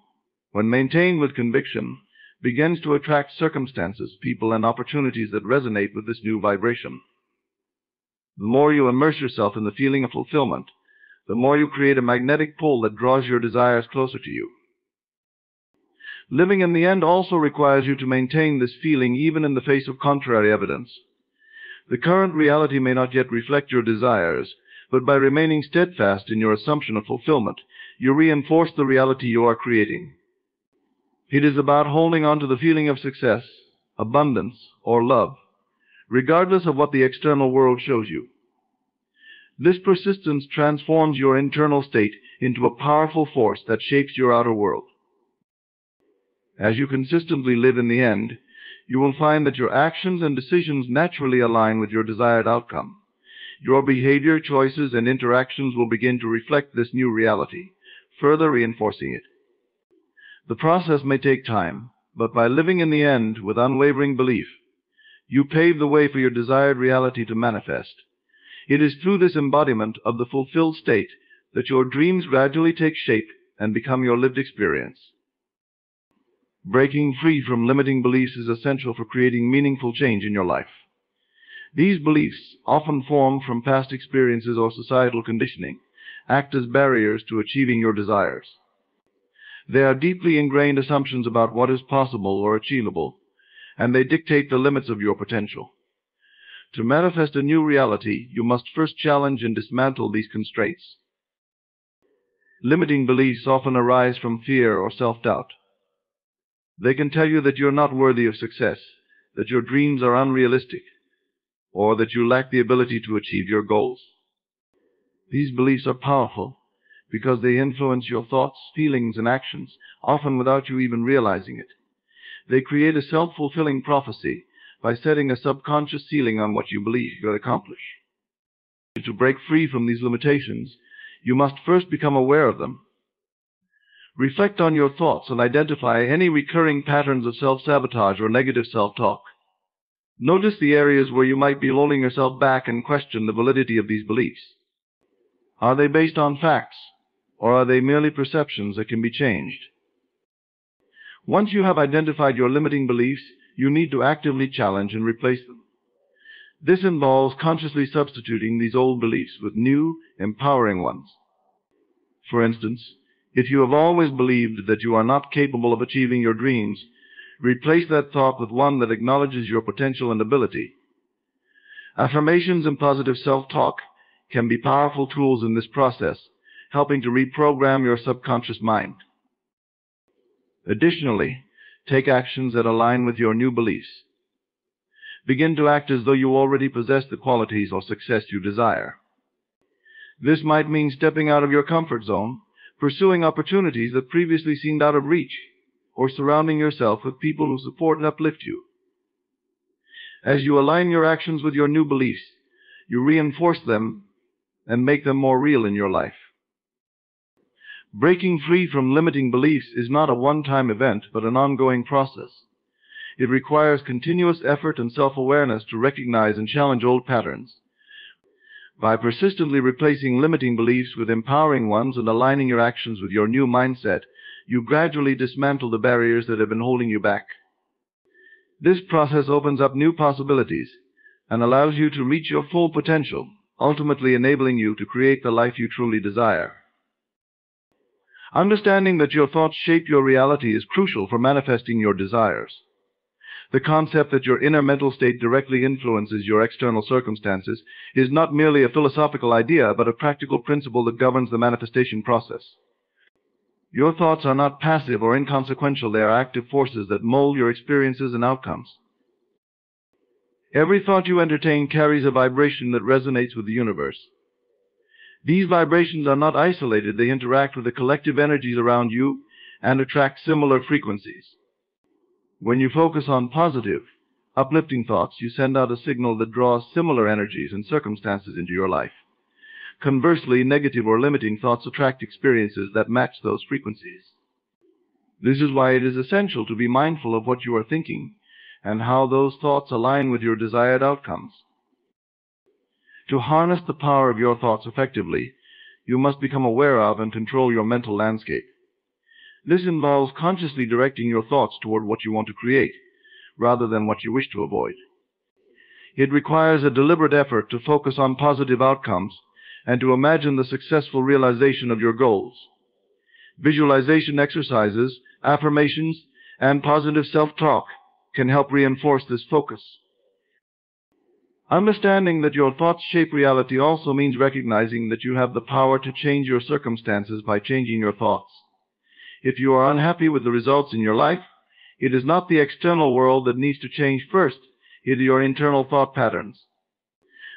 when maintained with conviction, begins to attract circumstances, people, and opportunities that resonate with this new vibration. The more you immerse yourself in the feeling of fulfillment, the more you create a magnetic pull that draws your desires closer to you. Living in the end also requires you to maintain this feeling even in the face of contrary evidence. The current reality may not yet reflect your desires, but by remaining steadfast in your assumption of fulfillment, you reinforce the reality you are creating. It is about holding on to the feeling of success, abundance, or love, regardless of what the external world shows you. This persistence transforms your internal state into a powerful force that shapes your outer world. As you consistently live in the end, you will find that your actions and decisions naturally align with your desired outcome. Your behavior, choices, and interactions will begin to reflect this new reality, further reinforcing it. The process may take time, but by living in the end with unwavering belief, you pave the way for your desired reality to manifest. It is through this embodiment of the fulfilled state that your dreams gradually take shape and become your lived experience. Breaking free from limiting beliefs is essential for creating meaningful change in your life. These beliefs, often formed from past experiences or societal conditioning, act as barriers to achieving your desires. They are deeply ingrained assumptions about what is possible or achievable, and they dictate the limits of your potential. To manifest a new reality, you must first challenge and dismantle these constraints. Limiting beliefs often arise from fear or self-doubt. They can tell you that you're not worthy of success, that your dreams are unrealistic, or that you lack the ability to achieve your goals. These beliefs are powerful because they influence your thoughts, feelings, and actions, often without you even realizing it. They create a self-fulfilling prophecy by setting a subconscious ceiling on what you believe you can accomplish. To break free from these limitations, you must first become aware of them. Reflect on your thoughts and identify any recurring patterns of self-sabotage or negative self-talk. Notice the areas where you might be holding yourself back and question the validity of these beliefs. Are they based on facts, or are they merely perceptions that can be changed? Once you have identified your limiting beliefs, you need to actively challenge and replace them. This involves consciously substituting these old beliefs with new, empowering ones. For instance, if you have always believed that you are not capable of achieving your dreams, replace that thought with one that acknowledges your potential and ability. Affirmations and positive self-talk can be powerful tools in this process, helping to reprogram your subconscious mind. Additionally, take actions that align with your new beliefs. Begin to act as though you already possess the qualities or success you desire. This might mean stepping out of your comfort zone, pursuing opportunities that previously seemed out of reach, or surrounding yourself with people who support and uplift you. As you align your actions with your new beliefs, you reinforce them and make them more real in your life. Breaking free from limiting beliefs is not a one-time event, but an ongoing process. It requires continuous effort and self-awareness to recognize and challenge old patterns. By persistently replacing limiting beliefs with empowering ones and aligning your actions with your new mindset, you gradually dismantle the barriers that have been holding you back. This process opens up new possibilities and allows you to reach your full potential, ultimately enabling you to create the life you truly desire. Understanding that your thoughts shape your reality is crucial for manifesting your desires. The concept that your inner mental state directly influences your external circumstances is not merely a philosophical idea, but a practical principle that governs the manifestation process. Your thoughts are not passive or inconsequential. They are active forces that mold your experiences and outcomes. Every thought you entertain carries a vibration that resonates with the universe. These vibrations are not isolated. They interact with the collective energies around you and attract similar frequencies. When you focus on positive, uplifting thoughts, you send out a signal that draws similar energies and circumstances into your life. Conversely, negative or limiting thoughts attract experiences that match those frequencies. This is why it is essential to be mindful of what you are thinking and how those thoughts align with your desired outcomes. To harness the power of your thoughts effectively, you must become aware of and control your mental landscape. This involves consciously directing your thoughts toward what you want to create, rather than what you wish to avoid. It requires a deliberate effort to focus on positive outcomes and to imagine the successful realization of your goals. Visualization exercises, affirmations, and positive self-talk can help reinforce this focus. Understanding that your thoughts shape reality also means recognizing that you have the power to change your circumstances by changing your thoughts. If you are unhappy with the results in your life, it is not the external world that needs to change first, it is your internal thought patterns.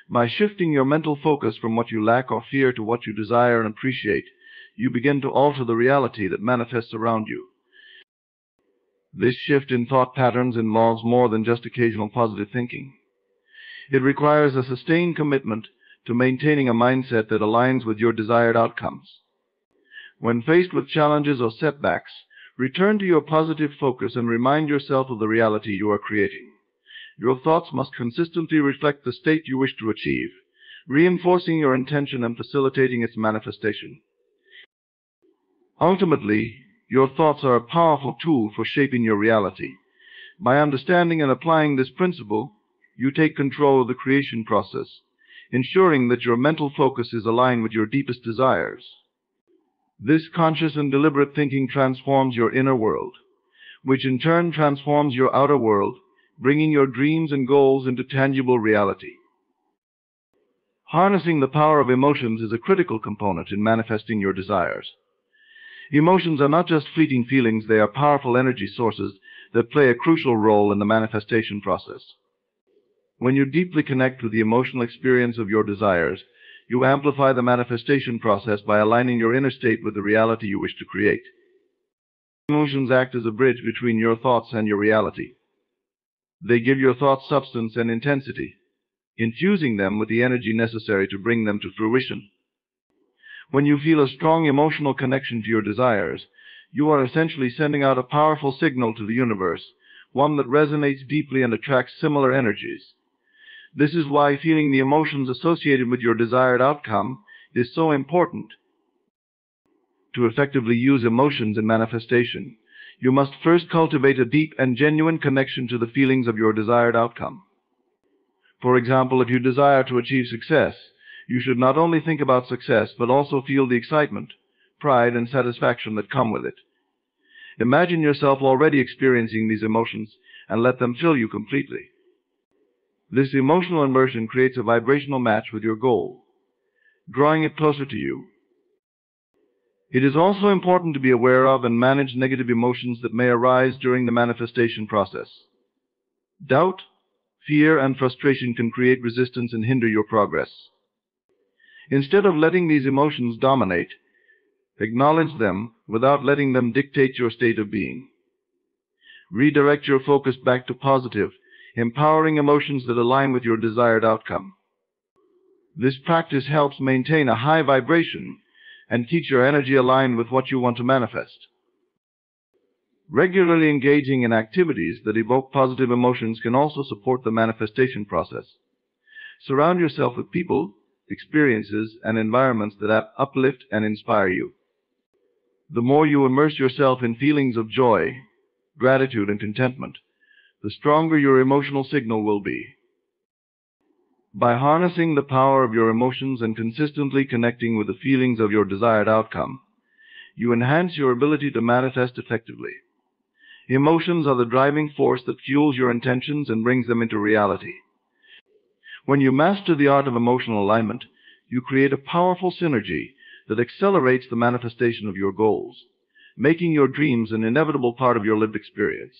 By shifting your mental focus from what you lack or fear to what you desire and appreciate, you begin to alter the reality that manifests around you. This shift in thought patterns involves more than just occasional positive thinking. It requires a sustained commitment to maintaining a mindset that aligns with your desired outcomes. When faced with challenges or setbacks, return to your positive focus and remind yourself of the reality you are creating. Your thoughts must consistently reflect the state you wish to achieve, reinforcing your intention and facilitating its manifestation. Ultimately, Your thoughts are a powerful tool for shaping your reality. By understanding and applying this principle, you take control of the creation process, ensuring that your mental focus is aligned with your deepest desires. This conscious and deliberate thinking transforms your inner world, which in turn transforms your outer world, bringing your dreams and goals into tangible reality. Harnessing the power of emotions is a critical component in manifesting your desires. Emotions are not just fleeting feelings, they are powerful energy sources that play a crucial role in the manifestation process. When you deeply connect with the emotional experience of your desires, you amplify the manifestation process by aligning your inner state with the reality you wish to create. Emotions act as a bridge between your thoughts and your reality. They give your thoughts substance and intensity, infusing them with the energy necessary to bring them to fruition. When you feel a strong emotional connection to your desires, you are essentially sending out a powerful signal to the universe, one that resonates deeply and attracts similar energies. This is why feeling the emotions associated with your desired outcome is so important. To effectively use emotions in manifestation, you must first cultivate a deep and genuine connection to the feelings of your desired outcome. For example, if you desire to achieve success, you should not only think about success, but also feel the excitement, pride, and satisfaction that come with it. Imagine yourself already experiencing these emotions and let them fill you completely. This emotional immersion creates a vibrational match with your goal, drawing it closer to you. It is also important to be aware of and manage negative emotions that may arise during the manifestation process. Doubt, fear, and frustration can create resistance and hinder your progress. Instead of letting these emotions dominate, acknowledge them without letting them dictate your state of being. Redirect your focus back to positive, empowering emotions that align with your desired outcome. This practice helps maintain a high vibration and keeps your energy aligned with what you want to manifest. Regularly engaging in activities that evoke positive emotions can also support the manifestation process. Surround yourself with people, experiences, and environments that uplift and inspire you. The more you immerse yourself in feelings of joy, gratitude, and contentment, the stronger your emotional signal will be. By harnessing the power of your emotions and consistently connecting with the feelings of your desired outcome, you enhance your ability to manifest effectively. Emotions are the driving force that fuels your intentions and brings them into reality. When you master the art of emotional alignment, you create a powerful synergy that accelerates the manifestation of your goals, making your dreams an inevitable part of your lived experience.